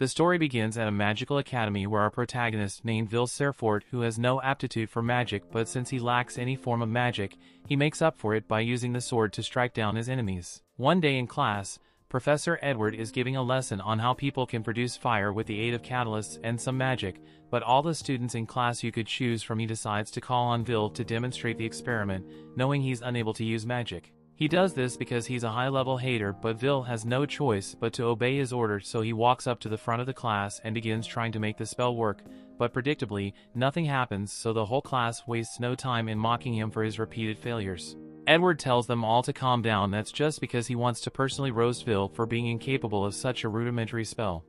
The story begins at a magical academy where our protagonist named Serfort, who has no aptitude for magic, but since he lacks any form of magic, he makes up for it by using the sword to strike down his enemies. One day in class, Professor Edward is giving a lesson on how people can produce fire with the aid of catalysts and some magic, but all the students in class you could choose from, he decides to call on Vil to demonstrate the experiment, knowing he's unable to use magic. He does this because he's a high-level hater, but Vil has no choice but to obey his order, so he walks up to the front of the class and begins trying to make the spell work, but predictably, nothing happens, so the whole class wastes no time in mocking him for his repeated failures. Edward tells them all to calm down. That's just because he wants to personally roast Vil for being incapable of such a rudimentary spell.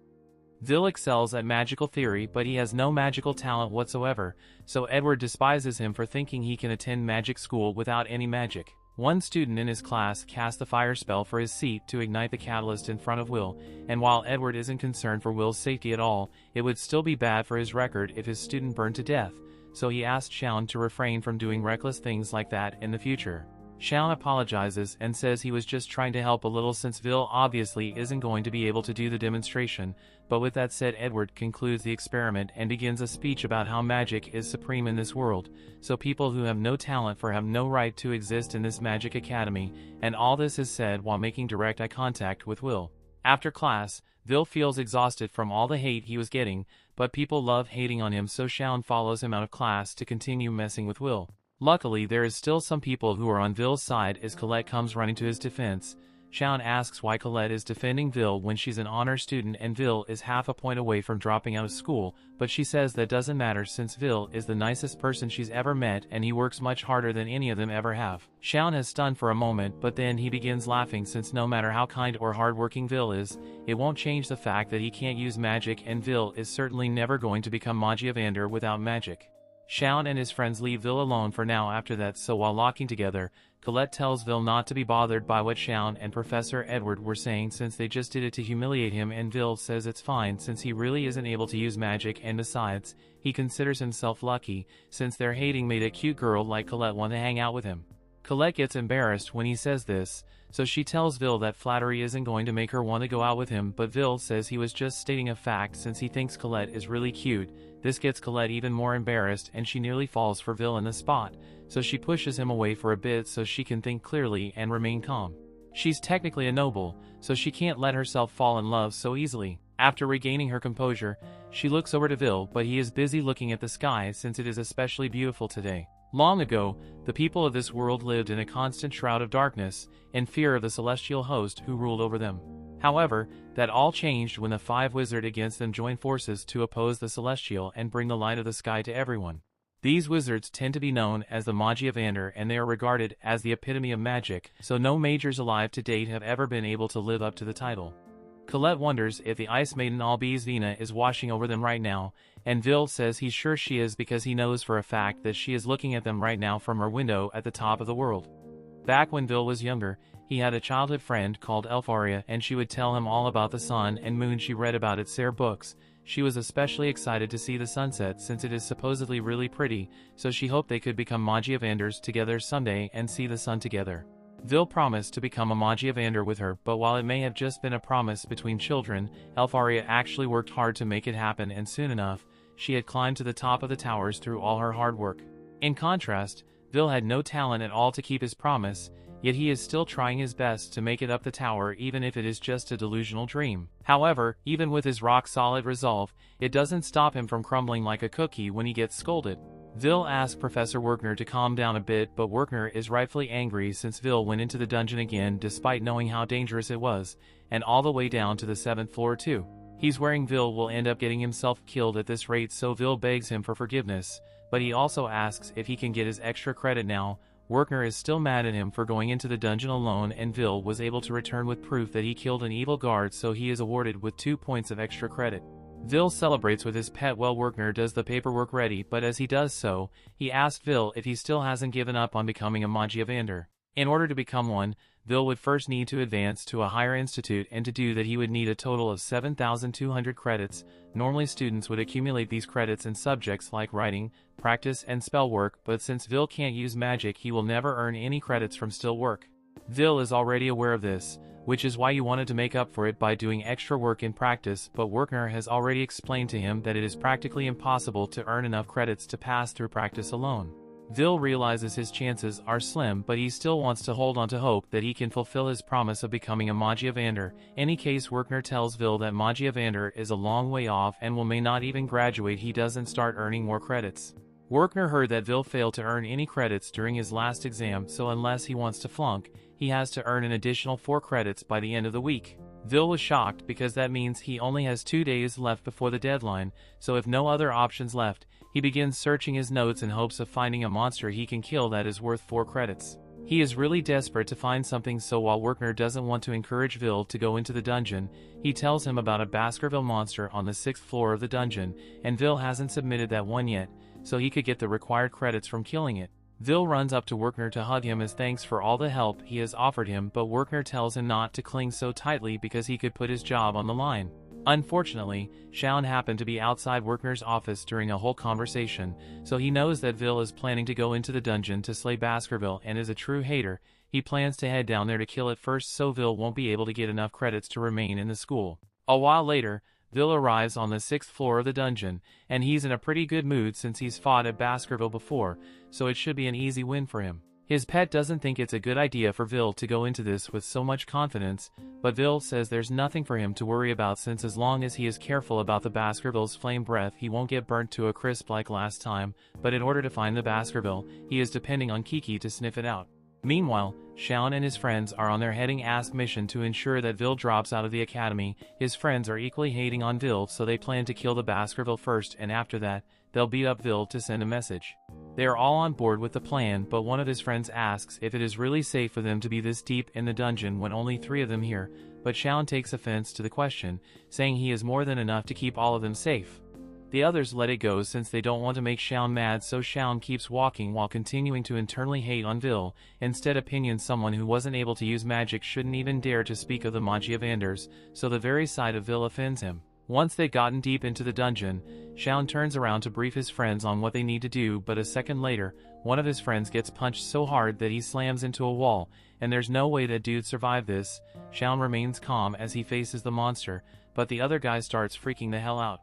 Vil excels at magical theory, but he has no magical talent whatsoever, so Edward despises him for thinking he can attend magic school without any magic. One student in his class casts the fire spell for his seat to ignite the catalyst in front of Will, and while Edward isn't concerned for Will's safety at all, it would still be bad for his record if his student burned to death, so he asked Shounen to refrain from doing reckless things like that in the future. Shounen apologizes and says he was just trying to help a little since Vil obviously isn't going to be able to do the demonstration, but with that said, Edward concludes the experiment and begins a speech about how magic is supreme in this world, so people who have no talent for have no right to exist in this magic academy, and all this is said while making direct eye contact with Will. After class, Vil feels exhausted from all the hate he was getting, but people love hating on him, so Shounen follows him out of class to continue messing with Will. Luckily, there is still some people who are on Vil's side as Colette comes running to his defense. Shounen asks why Colette is defending Vil when she's an honor student and Vil is half a point away from dropping out of school, but she says that doesn't matter since Vil is the nicest person she's ever met and he works much harder than any of them ever have. Shounen is stunned for a moment, but then he begins laughing since no matter how kind or hardworking Vil is, it won't change the fact that he can't use magic, and Vil is certainly never going to become Magia Vander without magic. Shounen and his friends leave Vil alone for now after that, so while locking together, Colette tells Vil not to be bothered by what Shounen and Professor Edward were saying since they just did it to humiliate him, and Vil says it's fine since he really isn't able to use magic, and besides, he considers himself lucky since their hating made a cute girl like Colette want to hang out with him. Colette gets embarrassed when he says this, so she tells Vil that flattery isn't going to make her want to go out with him, but Vil says he was just stating a fact since he thinks Colette is really cute. This gets Colette even more embarrassed and she nearly falls for Vil in the spot, so she pushes him away for a bit so she can think clearly and remain calm. She's technically a noble, so she can't let herself fall in love so easily. After regaining her composure, she looks over to Vil, but he is busy looking at the sky since it is especially beautiful today. Long ago, the people of this world lived in a constant shroud of darkness, in fear of the celestial host who ruled over them. However, that all changed when the 5 wizards against them joined forces to oppose the celestial and bring the light of the sky to everyone. These wizards tend to be known as the Magia Vander, and they are regarded as the epitome of magic, so no mages alive to date have ever been able to live up to the title. Colette wonders if the Ice Maiden Albizvina is washing over them right now, and Vil says he's sure she is because he knows for a fact that she is looking at them right now from her window at the top of the world. Back when Vil was younger, he had a childhood friend called Elfaria, and she would tell him all about the sun and moon she read about at Ser books. She was especially excited to see the sunset since it is supposedly really pretty, so she hoped they could become Magia Vanders together someday and see the sun together. Vil promised to become a Magia Vander with her, but while it may have just been a promise between children, Elfaria actually worked hard to make it happen, and soon enough, she had climbed to the top of the towers through all her hard work. In contrast, Vil had no talent at all to keep his promise, yet he is still trying his best to make it up the tower even if it is just a delusional dream. However, even with his rock-solid resolve, it doesn't stop him from crumbling like a cookie when he gets scolded. Vil asks Professor Werkner to calm down a bit, but Werkner is rightfully angry since Vil went into the dungeon again despite knowing how dangerous it was, and all the way down to the 7th floor too. He's worrying Vil will end up getting himself killed at this rate, so Vil begs him for forgiveness, but he also asks if he can get his extra credit now. Werkner is still mad at him for going into the dungeon alone, and Vil was able to return with proof that he killed an evil guard, so he is awarded with 2 points of extra credit. Vil celebrates with his pet while Werkner does the paperwork ready, but as he does so, he asks Vil if he still hasn't given up on becoming a Magia Vander. In order to become one, Vil would first need to advance to a higher institute, and to do that he would need a total of 7,200 credits. Normally students would accumulate these credits in subjects like writing, practice, and spell work, but since Vil can't use magic, he will never earn any credits from still work. Vil is already aware of this, which is why you wanted to make up for it by doing extra work in practice, but Werkner has already explained to him that it is practically impossible to earn enough credits to pass through practice alone. Vil realizes his chances are slim, but he still wants to hold on to hope that he can fulfill his promise of becoming a Magia Vander. Any case, Werkner tells Vil that Magia Vander is a long way off and may not even graduate he doesn't start earning more credits. Werkner heard that Vil failed to earn any credits during his last exam, so unless he wants to flunk, he has to earn an additional 4 credits by the end of the week. Vil was shocked because that means he only has 2 days left before the deadline, so if no other options left, he begins searching his notes in hopes of finding a monster he can kill that is worth 4 credits. He is really desperate to find something, so while Werkner doesn't want to encourage Vil to go into the dungeon, he tells him about a Baskerville monster on the 6th floor of the dungeon, and Vil hasn't submitted that one yet, so he could get the required credits from killing it. Vil runs up to Werkner to hug him as thanks for all the help he has offered him, but Werkner tells him not to cling so tightly because he could put his job on the line. Unfortunately, Shounen happened to be outside Werkner's office during a whole conversation, so he knows that Vil is planning to go into the dungeon to slay Baskerville and is a true hater. He plans to head down there to kill it first so Vil won't be able to get enough credits to remain in the school. A while later, Vil arrives on the 6th floor of the dungeon, and he's in a pretty good mood since he's fought at Baskerville before, so it should be an easy win for him. His pet doesn't think it's a good idea for Vil to go into this with so much confidence, but Vil says there's nothing for him to worry about since as long as he is careful about the Baskerville's flame breath he won't get burnt to a crisp like last time, but in order to find the Baskerville, he is depending on Kiki to sniff it out. Meanwhile, Shounen and his friends are on their heading-ass mission to ensure that Vil drops out of the academy. His friends are equally hating on Vil, so they plan to kill the Baskerville first, and after that, they'll beat up Vil to send a message. They are all on board with the plan, but one of his friends asks if it is really safe for them to be this deep in the dungeon when only 3 of them here, but Shounen takes offense to the question, saying he is more than enough to keep all of them safe. The others let it go since they don't want to make Shounen mad, so Shounen keeps walking while continuing to internally hate on Vil. Instead, opinions someone who wasn't able to use magic shouldn't even dare to speak of the Magia Vanders, so the very sight of Vil offends him. Once they've gotten deep into the dungeon, Shounen turns around to brief his friends on what they need to do, but a second later, one of his friends gets punched so hard that he slams into a wall, and there's no way that dude survived this. Shounen remains calm as he faces the monster, but the other guy starts freaking the hell out.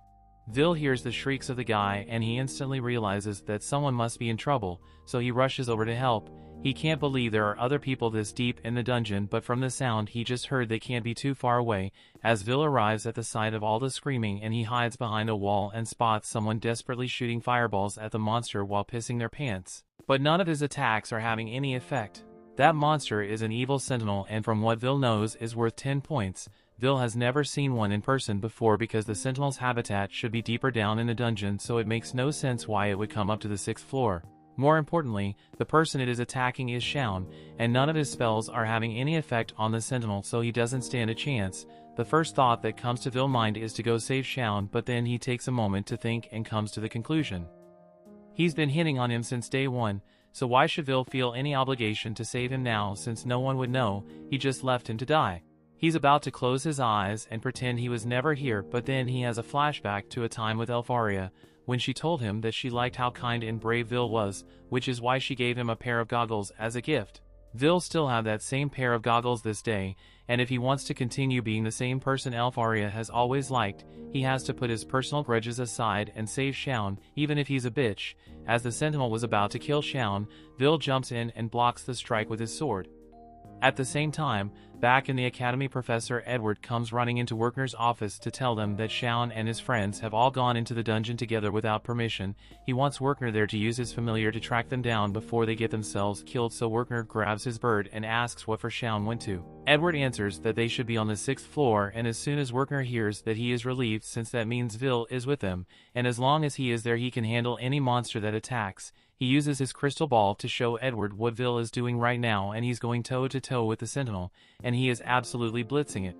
Vil hears the shrieks of the guy and he instantly realizes that someone must be in trouble, so he rushes over to help. He can't believe there are other people this deep in the dungeon, but from the sound he just heard they can't be too far away. As Vil arrives at the site of all the screaming, and he hides behind a wall and spots someone desperately shooting fireballs at the monster while pissing their pants. But none of his attacks are having any effect. That monster is an evil sentinel, and from what Vil knows is worth 10 points. Vil has never seen one in person before because the sentinel's habitat should be deeper down in the dungeon, so it makes no sense why it would come up to the 6th floor. More importantly, the person it is attacking is Shounen, and none of his spells are having any effect on the sentinel, so he doesn't stand a chance. The first thought that comes to Vil's mind is to go save Shounen, but then he takes a moment to think and comes to the conclusion he's been hitting on him since day 1, so why should Vil feel any obligation to save him now since no one would know? He just left him to die. He's about to close his eyes and pretend he was never here, but then he has a flashback to a time with Elfaria, when she told him that she liked how kind and brave Vil was, which is why she gave him a pair of goggles as a gift. Vil still have that same pair of goggles this day, and if he wants to continue being the same person Elfaria has always liked, he has to put his personal grudges aside and save Shounen, even if he's a bitch. As the sentinel was about to kill Shounen, Vil jumps in and blocks the strike with his sword. At the same time, back in the academy, Professor Edward comes running into Werkner's office to tell them that Shounen and his friends have all gone into the dungeon together without permission. He wants Werkner there to use his familiar to track them down before they get themselves killed, so Werkner grabs his bird and asks what for Shounen went to. Edward answers that they should be on the 6th floor, and as soon as Werkner hears that, he is relieved since that means Vil is with them, and as long as he is there he can handle any monster that attacks. He uses his crystal ball to show Edward what Vil is doing right now, and he's going toe-to-toe with the sentinel, and he is absolutely blitzing it.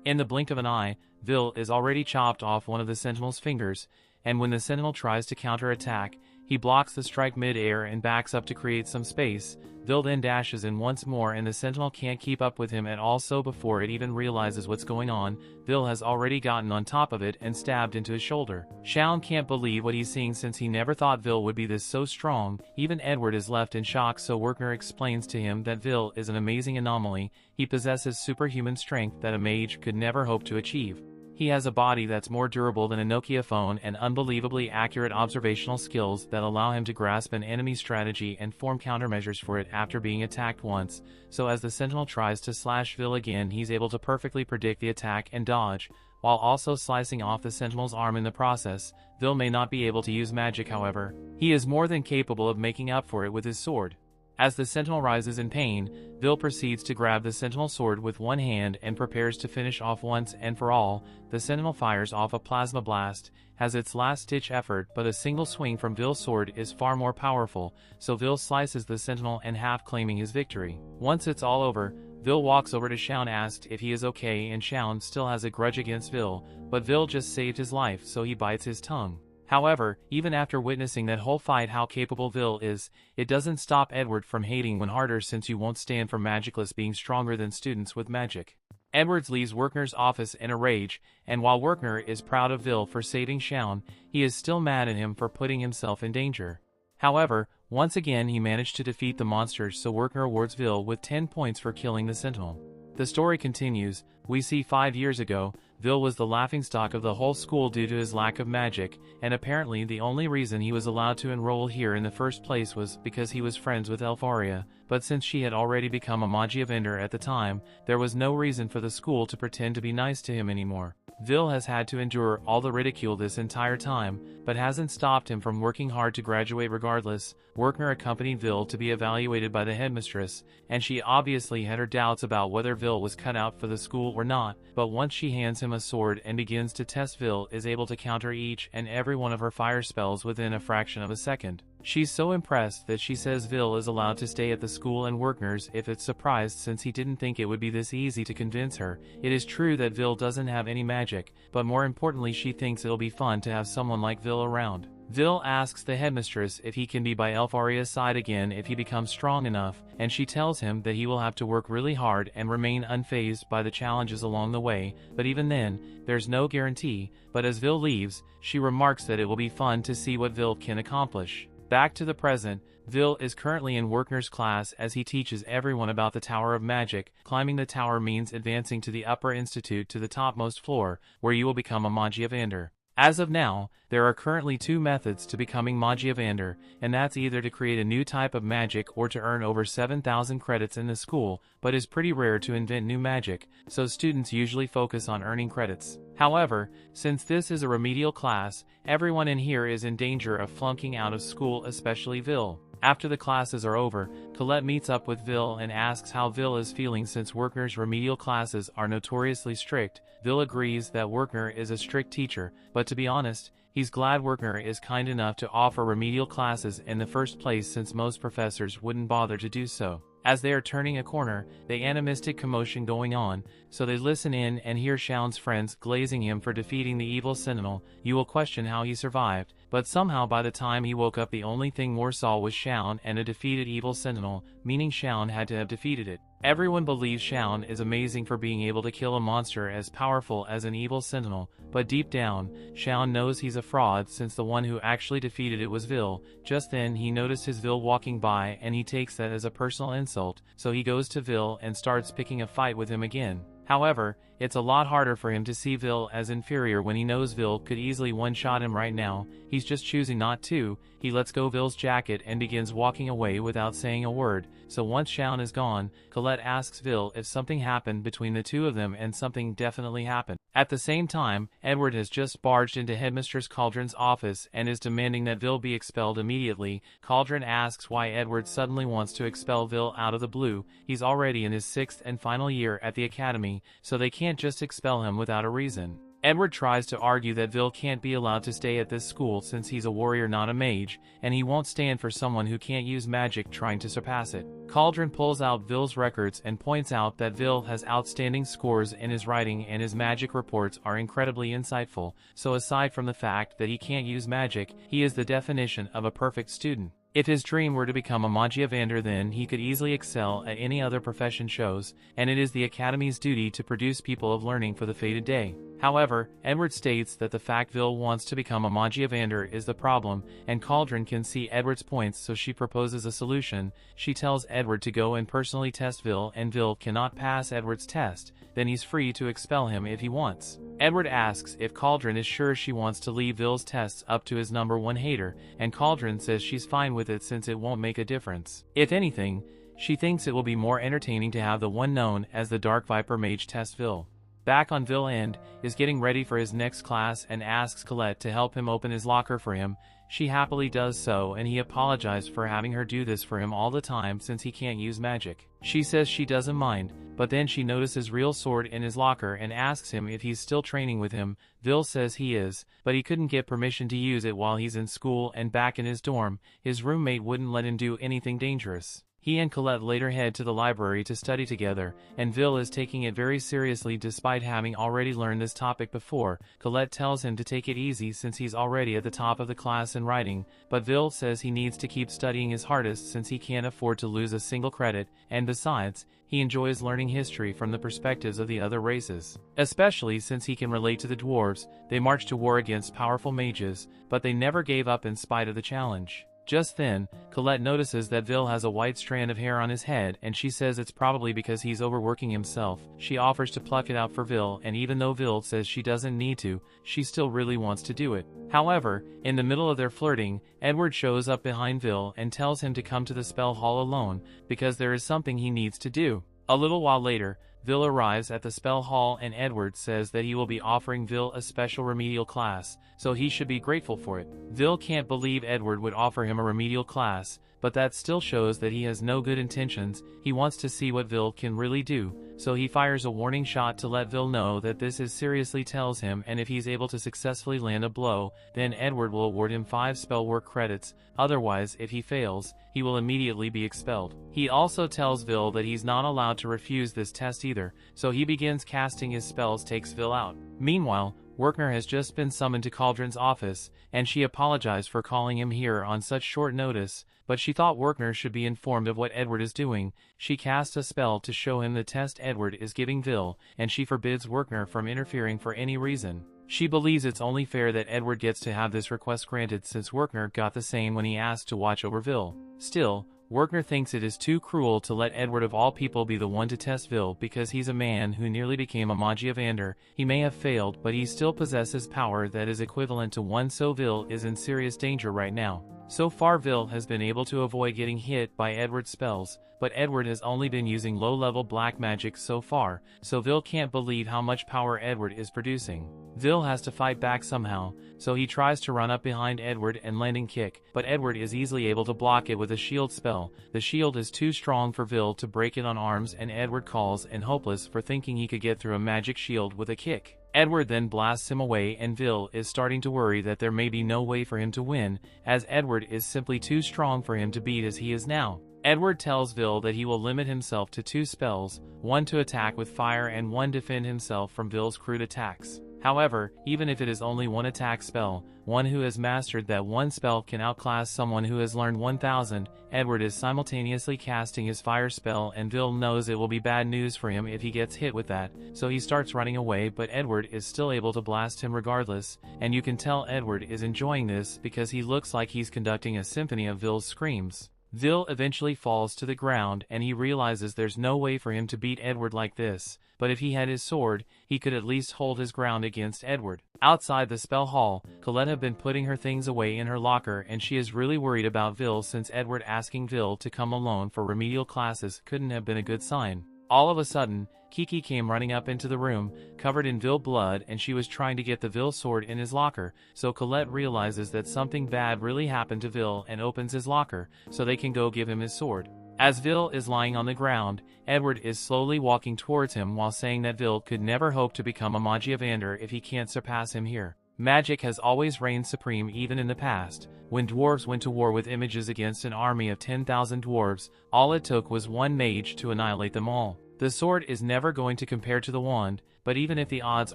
In the blink of an eye, Vil is already chopped off one of the sentinel's fingers, and when the sentinel tries to counterattack, He blocks the strike mid-air and backs up to create some space. Vil then dashes in once more and the sentinel can't keep up with him at all, so before it even realizes what's going on, Vil has already gotten on top of it and stabbed into his shoulder. Shounen can't believe what he's seeing since he never thought Vil would be this so strong. Even Edward is left in shock, so Werner explains to him that Vil is an amazing anomaly. He possesses superhuman strength that a mage could never hope to achieve. He has a body that's more durable than a Nokia phone and unbelievably accurate observational skills that allow him to grasp an enemy's strategy and form countermeasures for it after being attacked once, so as the sentinel tries to slash Vil again, he's able to perfectly predict the attack and dodge, while also slicing off the sentinel's arm in the process. Vil may not be able to use magic, however. He is more than capable of making up for it with his sword. As the sentinel rises in pain, Vil proceeds to grab the sentinel's sword with one hand and prepares to finish off once and for all. The sentinel fires off a plasma blast, has its last-ditch effort, but a single swing from Vil's sword is far more powerful, so Vil slices the sentinel in half, claiming his victory. Once it's all over, Vil walks over to Shounen, asked if he is okay, and Shounen still has a grudge against Vil, but Vil just saved his life, so he bites his tongue. However, even after witnessing that whole fight how capable Vil is, it doesn't stop Edward from hating one harder, since you won't stand for Magicless being stronger than students with magic. Edward leaves Werner's office in a rage, and while Werner is proud of Vil for saving Shounen, he is still mad at him for putting himself in danger. However, once again he managed to defeat the monsters, so Werner awards Vil with 10 points for killing the sentinel. The story continues. We see 5 years ago, Vil was the laughingstock of the whole school due to his lack of magic, and apparently the only reason he was allowed to enroll here in the first place was because he was friends with Elfaria, but since she had already become a Magia Vander at the time, there was no reason for the school to pretend to be nice to him anymore. Vil has had to endure all the ridicule this entire time, but hasn't stopped him from working hard to graduate regardless. Werner accompanied Vil to be evaluated by the headmistress, and she obviously had her doubts about whether Vil was cut out for the school or not, but once she hands him a sword and begins to test, Vil is able to counter each and every one of her fire spells within a fraction of a second. She's so impressed that she says Vil is allowed to stay at the school, and Werner's if it's surprised since he didn't think it would be this easy to convince her. It is true that Vil doesn't have any magic, but more importantly she thinks it'll be fun to have someone like Vil around. Vil asks the headmistress if he can be by Elfaria's side again if he becomes strong enough, and she tells him that he will have to work really hard and remain unfazed by the challenges along the way, but even then, there's no guarantee. But as Vil leaves, she remarks that it will be fun to see what Vil can accomplish. Back to the present, Vil is currently in Werner's class as he teaches everyone about the Tower of Magic. Climbing the tower means advancing to the upper institute to the topmost floor, where you will become a Magia Vander. As of now, there are currently 2 methods to becoming Magia Vander, and that's either to create a new type of magic or to earn over 7,000 credits in the school, but is pretty rare to invent new magic, so students usually focus on earning credits. However, since this is a remedial class, everyone in here is in danger of flunking out of school, especially Vil. After the classes are over, Colette meets up with Vil and asks how Vil is feeling since Werner's remedial classes are notoriously strict. Vil agrees that Werner is a strict teacher, but to be honest, he's glad Werner is kind enough to offer remedial classes in the first place, since most professors wouldn't bother to do so. As they are turning a corner, the animistic commotion going on, so they listen in and hear Shounen's friends glazing him for defeating the evil sentinel. You will question how he survived, but somehow by the time he woke up the only thing Moore saw was Shounen and a defeated evil sentinel, meaning Shounen had to have defeated it. Everyone believes Shounen is amazing for being able to kill a monster as powerful as an evil sentinel, but deep down, Shounen knows he's a fraud, since the one who actually defeated it was Vil. Just then he notices Vil walking by and he takes that as a personal insult, so he goes to Vil and starts picking a fight with him again. However, it's a lot harder for him to see Vil as inferior when he knows Vil could easily one-shot him right now. He's just choosing not to. He lets go Vil's jacket and begins walking away without saying a word. So once Shounen is gone, Colette asks Vil if something happened between the two of them, and something definitely happened. At the same time, Edward has just barged into Headmistress Cauldron's office and is demanding that Vil be expelled immediately. Cauldron asks why Edward suddenly wants to expel Vil out of the blue. He's already in his 6th and final year at the academy, so they can't just expel him without a reason. Edward tries to argue that Vil can't be allowed to stay at this school since he's a warrior not a mage, and he won't stand for someone who can't use magic trying to surpass it. Cauldron pulls out Vil's records and points out that Vil has outstanding scores in his writing and his magic reports are incredibly insightful, so aside from the fact that he can't use magic, he is the definition of a perfect student. If his dream were to become a Magia Vander, then he could easily excel at any other profession shows, and it is the Academy's duty to produce people of learning for the fated day. However, Edward states that the fact Vil wants to become a Magia Vander is the problem, and Cauldron can see Edward's points, so she proposes a solution. She tells Edward to go and personally test Vil, and Vil cannot pass Edward's test, then he's free to expel him if he wants. Edward asks if Cauldron is sure she wants to leave Vil's tests up to his #1 hater, and Cauldron says she's fine with it since it won't make a difference. If anything, she thinks it will be more entertaining to have the one known as the Dark Viper Mage test Vil. Back on Vil End is getting ready for his next class and asks Colette to help him open his locker for him. She happily does so, and he apologizes for having her do this for him all the time since he can't use magic. She says she doesn't mind, but then she notices Real Sword in his locker and asks him if he's still training with him. Vil says he is, but he couldn't get permission to use it while he's in school, and back in his dorm, his roommate wouldn't let him do anything dangerous. He and Colette later head to the library to study together, and Vil is taking it very seriously despite having already learned this topic before. Colette tells him to take it easy since he's already at the top of the class in writing, but Vil says he needs to keep studying his hardest since he can't afford to lose a single credit, and besides, he enjoys learning history from the perspectives of the other races. Especially since he can relate to the dwarves. They marched to war against powerful mages, but they never gave up in spite of the challenge. Just then, Colette notices that Vil has a white strand of hair on his head, and she says it's probably because he's overworking himself. She offers to pluck it out for Vil, and even though Vil says she doesn't need to, she still really wants to do it. However, in the middle of their flirting, Edward shows up behind Vil and tells him to come to the spell hall alone, because there is something he needs to do. A little while later, Vil arrives at the spell hall and Edward says that he will be offering Vil a special remedial class, so he should be grateful for it. Vil can't believe Edward would offer him a remedial class, but that still shows that he has no good intentions. He wants to see what Vil can really do, so he fires a warning shot to let Vil know that this is seriously tells him, and if he's able to successfully land a blow, then Edward will award him 5 spell work credits. Otherwise, if he fails, he will immediately be expelled. He also tells Vil that he's not allowed to refuse this test either, so he begins casting his spells takes Vil out. Meanwhile, Werkner has just been summoned to Cauldron's office, and she apologized for calling him here on such short notice, but she thought Werkner should be informed of what Edward is doing. She casts a spell to show him the test Edward is giving Vil, and she forbids Werkner from interfering for any reason. She believes it's only fair that Edward gets to have this request granted since Werkner got the same when he asked to watch over Vil. Still, Werkner thinks it is too cruel to let Edward of all people be the one to test Vil because he's a man who nearly became a Magia Vander. He may have failed, but he still possesses power that is equivalent to one, so Vil is in serious danger right now. So far Vil has been able to avoid getting hit by Edward's spells, but Edward has only been using low-level black magic so far, so Vil can't believe how much power Edward is producing. Vil has to fight back somehow, so he tries to run up behind Edward and landing kick, but Edward is easily able to block it with a shield spell. The shield is too strong for Vil to break it on arms, and Edward calls and hopeless for thinking he could get through a magic shield with a kick. Edward then blasts him away, and Vil is starting to worry that there may be no way for him to win, as Edward is simply too strong for him to beat as he is now. Edward tells Vil that he will limit himself to 2 spells, one to attack with fire and one defend himself from Vil's crude attacks. However, even if it is only one attack spell, one who has mastered that one spell can outclass someone who has learned 1000. Edward is simultaneously casting his fire spell, and Vil knows it will be bad news for him if he gets hit with that, so he starts running away, but Edward is still able to blast him regardless, and you can tell Edward is enjoying this because he looks like he's conducting a symphony of Vil's screams. Vil eventually falls to the ground, and he realizes there's no way for him to beat Edward like this, but if he had his sword, he could at least hold his ground against Edward. Outside the spell hall, Colette has been putting her things away in her locker, and she is really worried about Vil since Edward asking Vil to come alone for remedial classes couldn't have been a good sign. All of a sudden, Kiki came running up into the room, covered in Vil blood, and she was trying to get the Vil sword in his locker, so Colette realizes that something bad really happened to Vil and opens his locker, so they can go give him his sword. As Vil is lying on the ground, Edward is slowly walking towards him while saying that Vil could never hope to become a Magia Vander if he can't surpass him here. Magic has always reigned supreme even in the past. When dwarves went to war with images against an army of 10,000 dwarves, all it took was one mage to annihilate them all. The sword is never going to compare to the wand, but even if the odds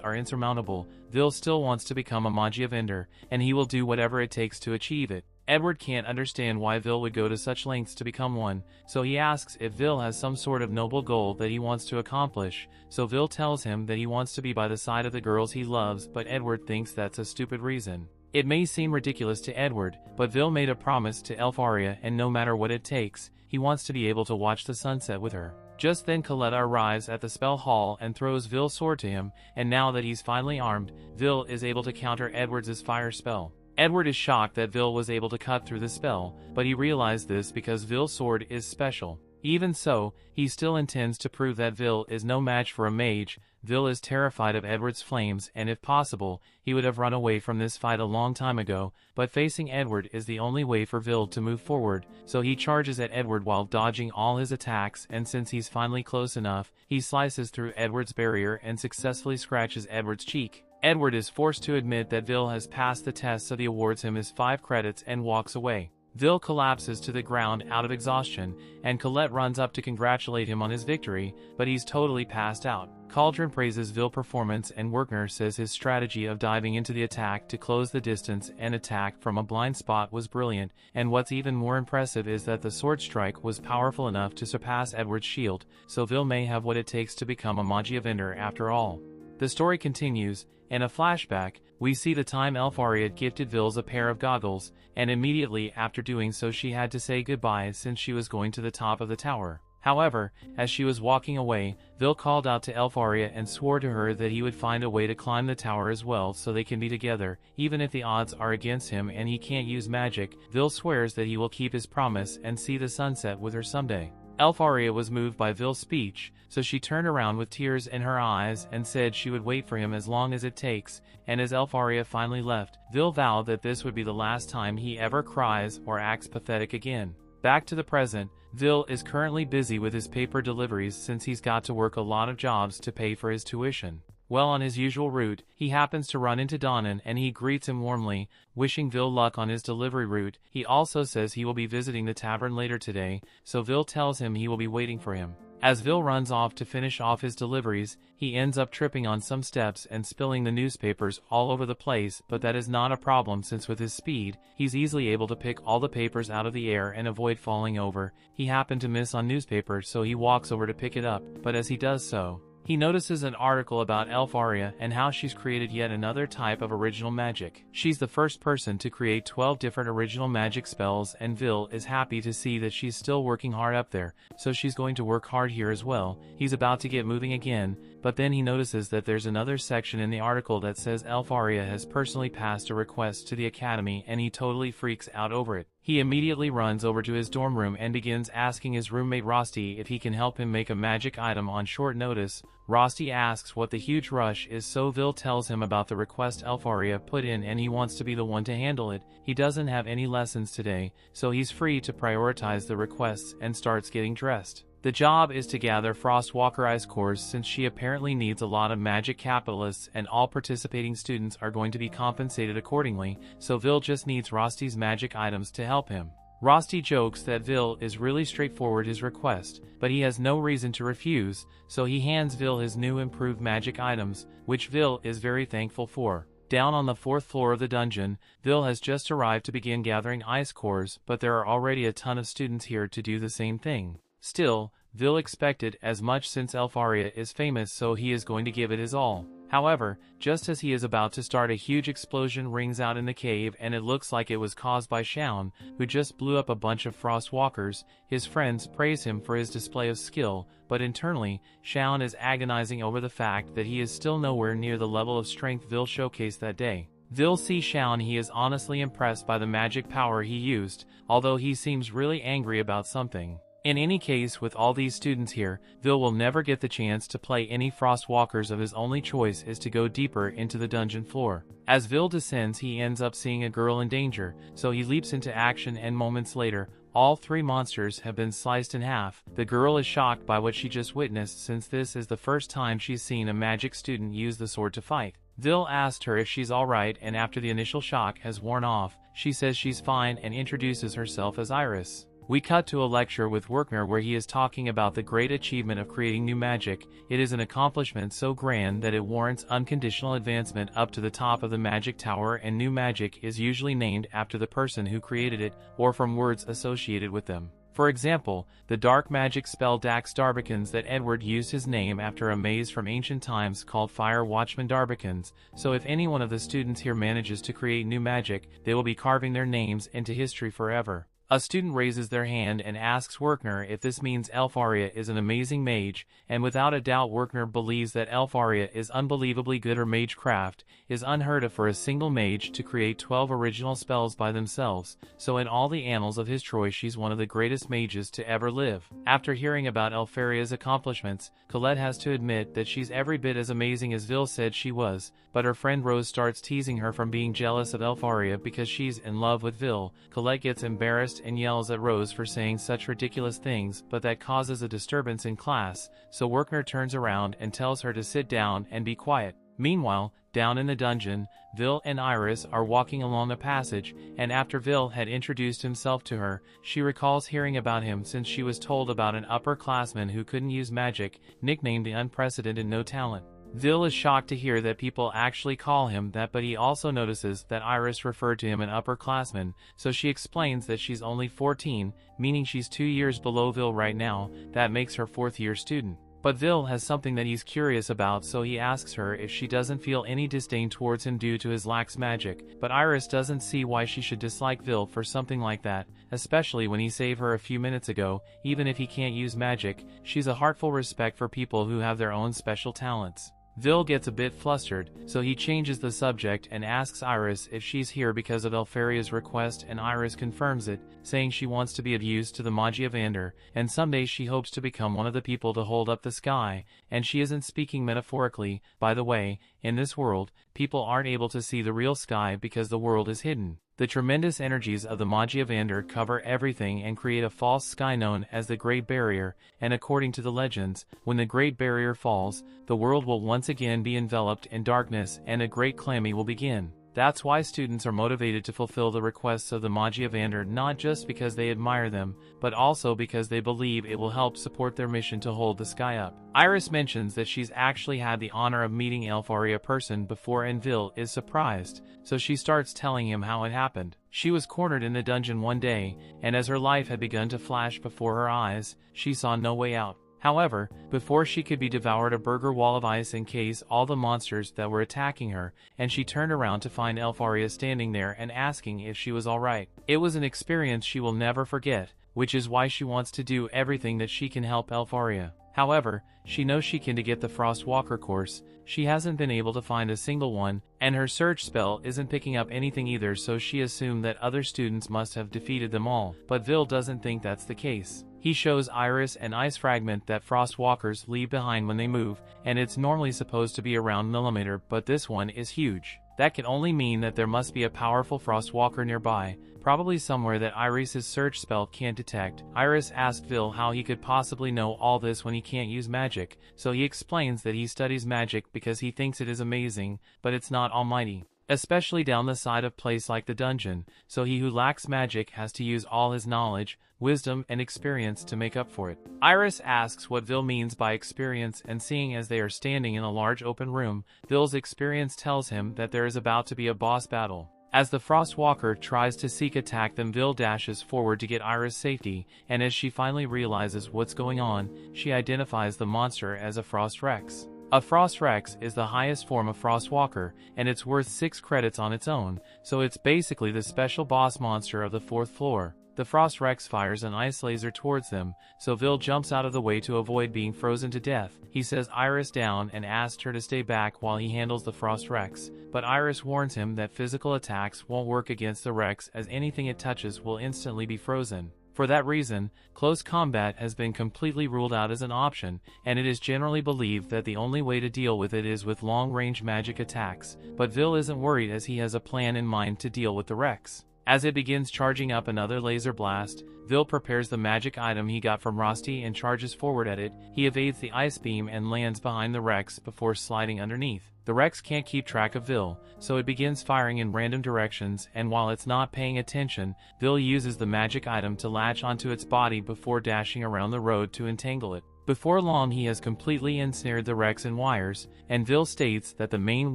are insurmountable, Vil still wants to become a Magia Vander, and he will do whatever it takes to achieve it. Edward can't understand why Vil would go to such lengths to become one, so he asks if Vil has some sort of noble goal that he wants to accomplish, so Vil tells him that he wants to be by the side of the girls he loves, but Edward thinks that's a stupid reason. It may seem ridiculous to Edward, but Vil made a promise to Elfaria, and no matter what it takes, he wants to be able to watch the sunset with her. Just then Coletta arrives at the spell hall and throws Vil's sword to him, and now that he's finally armed, Vil is able to counter Edward's fire spell. Edward is shocked that Vil was able to cut through the spell, but he realized this because Vil's sword is special. Even so, he still intends to prove that Vil is no match for a mage. Vil is terrified of Edward's flames, and if possible, he would have run away from this fight a long time ago, but facing Edward is the only way for Vil to move forward, so he charges at Edward while dodging all his attacks, and since he's finally close enough, he slices through Edward's barrier and successfully scratches Edward's cheek. Edward is forced to admit that Vil has passed the test, so he awards him his 5 credits and walks away. Vil collapses to the ground out of exhaustion, and Colette runs up to congratulate him on his victory, but he's totally passed out. Cauldron praises Vil's performance, and Werkner says his strategy of diving into the attack to close the distance and attack from a blind spot was brilliant, and what's even more impressive is that the sword strike was powerful enough to surpass Edward's shield, so Vil may have what it takes to become a Magia Vander after all. The story continues. In a flashback, we see the time Elfaria gifted Vil's a pair of goggles, and immediately after doing so she had to say goodbye since she was going to the top of the tower. However, as she was walking away, Vil called out to Elfaria and swore to her that he would find a way to climb the tower as well so they can be together, even if the odds are against him and he can't use magic. Vil swears that he will keep his promise and see the sunset with her someday. Elfaria was moved by Vil's speech, so she turned around with tears in her eyes and said she would wait for him as long as it takes, and as Elfaria finally left, Vil vowed that this would be the last time he ever cries or acts pathetic again. Back to the present, Vil is currently busy with his paper deliveries since he's got to work a lot of jobs to pay for his tuition. Well, on his usual route, he happens to run into Donnan and he greets him warmly, wishing Vil luck on his delivery route. He also says he will be visiting the tavern later today, so Vil tells him he will be waiting for him. As Vil runs off to finish off his deliveries, he ends up tripping on some steps and spilling the newspapers all over the place, but that is not a problem since with his speed, he's easily able to pick all the papers out of the air and avoid falling over. He happened to miss on newspaper, so he walks over to pick it up, but as he does so, he notices an article about Elfaria and how she's created yet another type of original magic. She's the first person to create 12 different original magic spells, and Vil is happy to see that she's still working hard up there, so she's going to work hard here as well. He's about to get moving again, but then he notices that there's another section in the article that says Elfaria has personally passed a request to the academy, and he totally freaks out over it. He immediately runs over to his dorm room and begins asking his roommate Rosti if he can help him make a magic item on short notice. Rosti asks what the huge rush is, so Vil tells him about the request Elfaria put in and he wants to be the one to handle it. He doesn't have any lessons today, so he's free to prioritize the requests and starts getting dressed. The job is to gather Frostwalker Ice cores since she apparently needs a lot of magic capitalists and all participating students are going to be compensated accordingly, so Vil just needs Rosti's magic items to help him. Rosti jokes that Vil is really straightforward his request, but he has no reason to refuse, so he hands Vil his new improved magic items, which Vil is very thankful for. Down on the 4th floor of the dungeon, Vil has just arrived to begin gathering ice cores, but there are already a ton of students here to do the same thing. Still, Vil expected as much since Elfaria is famous, so he is going to give it his all. However, just as he is about to start, a huge explosion rings out in the cave and it looks like it was caused by Shounen, who just blew up a bunch of Frostwalkers. His friends praise him for his display of skill, but internally, Shounen is agonizing over the fact that he is still nowhere near the level of strength Vil showcased that day. Vil sees Shounen. He is honestly impressed by the magic power he used, although he seems really angry about something. In any case, with all these students here, Vil will never get the chance to play any Frostwalkers. Of his only choice is to go deeper into the dungeon floor. As Vil descends, he ends up seeing a girl in danger, so he leaps into action and moments later, All 3 monsters have been sliced in half. The girl is shocked by what she just witnessed since this is the first time she's seen a magic student use the sword to fight. Vil asked her if she's alright, and after the initial shock has worn off, she says she's fine and introduces herself as Iris. We cut to a lecture with Werkner where he is talking about the great achievement of creating new magic. It is an accomplishment so grand that it warrants unconditional advancement up to the top of the magic tower, and new magic is usually named after the person who created it, or from words associated with them. For example, the dark magic spell Dax Darbicans that Edward used his name after a maze from ancient times called Fire Watchman Darbicans, so if any one of the students here manages to create new magic, they will be carving their names into history forever. A student raises their hand and asks Werkner if this means Elfaria is an amazing mage, and without a doubt Werkner believes that Elfaria is unbelievably good. Her magecraft is unheard of for a single mage to create 12 original spells by themselves, so in all the annals of his Troy she's one of the greatest mages to ever live. After hearing about Elfaria's accomplishments, Colette has to admit that she's every bit as amazing as Vil said she was, but her friend Rose starts teasing her from being jealous of Elfaria because she's in love with Vil. Colette gets embarrassed and yells at Rose for saying such ridiculous things, but that causes a disturbance in class, so Werkner turns around and tells her to sit down and be quiet. Meanwhile, down in the dungeon, Vil and Iris are walking along a passage, and after Vil had introduced himself to her, she recalls hearing about him since she was told about an upperclassman who couldn't use magic, nicknamed the Unprecedented No Talent. Vil is shocked to hear that people actually call him that, but he also notices that Iris referred to him an upperclassman, so she explains that she's only 14, meaning she's 2 years below Vil right now. That makes her 4th-year student. But Vil has something that he's curious about, so he asks her if she doesn't feel any disdain towards him due to his lax magic, but Iris doesn't see why she should dislike Vil for something like that, especially when he saved her a few minutes ago. Even if he can't use magic, she's a heartful respect for people who have their own special talents. Vil gets a bit flustered, so he changes the subject and asks Iris if she's here because of Elfaria's request, and Iris confirms it, saying she wants to be of use to the Magia Vander, and someday she hopes to become one of the people to hold up the sky, and she isn't speaking metaphorically. By the way, in this world, people aren't able to see the real sky because the world is hidden. The tremendous energies of the Magia Vander cover everything and create a false sky known as the Great Barrier, and according to the legends, when the Great Barrier falls, the world will once again be enveloped in darkness and a great calamity will begin. That's why students are motivated to fulfill the requests of the Magia Vander, not just because they admire them, but also because they believe it will help support their mission to hold the sky up. Iris mentions that she's actually had the honor of meeting Elfaria person before, and Vil is surprised, so she starts telling him how it happened. She was cornered in the dungeon one day, and as her life had begun to flash before her eyes, she saw no way out. However, before she could be devoured, a burger wall of ice encased all the monsters that were attacking her, and she turned around to find Elfaria standing there and asking if she was alright. It was an experience she will never forget, which is why she wants to do everything that she can help Elfaria. However, she knows she can to get the Frostwalker course. She hasn't been able to find a single one, and her search spell isn't picking up anything either, so she assumed that other students must have defeated them all. But Vil doesn't think that's the case. He shows Iris an ice fragment that Frostwalkers leave behind when they move, and it's normally supposed to be around millimeter, but this one is huge. That can only mean that there must be a powerful Frostwalker nearby, probably somewhere that Iris's search spell can't detect. Iris asked Vil how he could possibly know all this when he can't use magic, so he explains that he studies magic because he thinks it is amazing, but it's not almighty, especially down the side of place like the dungeon, so he who lacks magic has to use all his knowledge, wisdom, and experience to make up for it. Iris asks what Vil means by experience, and seeing as they are standing in a large open room, Vil's experience tells him that there is about to be a boss battle. As the Frostwalker tries to seek attack them, Vil dashes forward to get Iris safety, and as she finally realizes what's going on, she identifies the monster as a Frost Rex. A Frost Rex is the highest form of Frostwalker, and it's worth 6 credits on its own, so it's basically the special boss monster of the 4th floor. The Frost Rex fires an ice laser towards them, so Vil jumps out of the way to avoid being frozen to death. He says Iris down and asks her to stay back while he handles the Frost Rex, but Iris warns him that physical attacks won't work against the Rex, as anything it touches will instantly be frozen. For that reason, close combat has been completely ruled out as an option, and it is generally believed that the only way to deal with it is with long-range magic attacks, but Vil isn't worried as he has a plan in mind to deal with the Rex. As it begins charging up another laser blast, Vil prepares the magic item he got from Rosti and charges forward at it. He evades the ice beam and lands behind the Rex before sliding underneath. The Rex can't keep track of Vil, so it begins firing in random directions, and while it's not paying attention, Vil uses the magic item to latch onto its body before dashing around the road to entangle it. Before long he has completely ensnared the Rex in wires, and Vil states that the main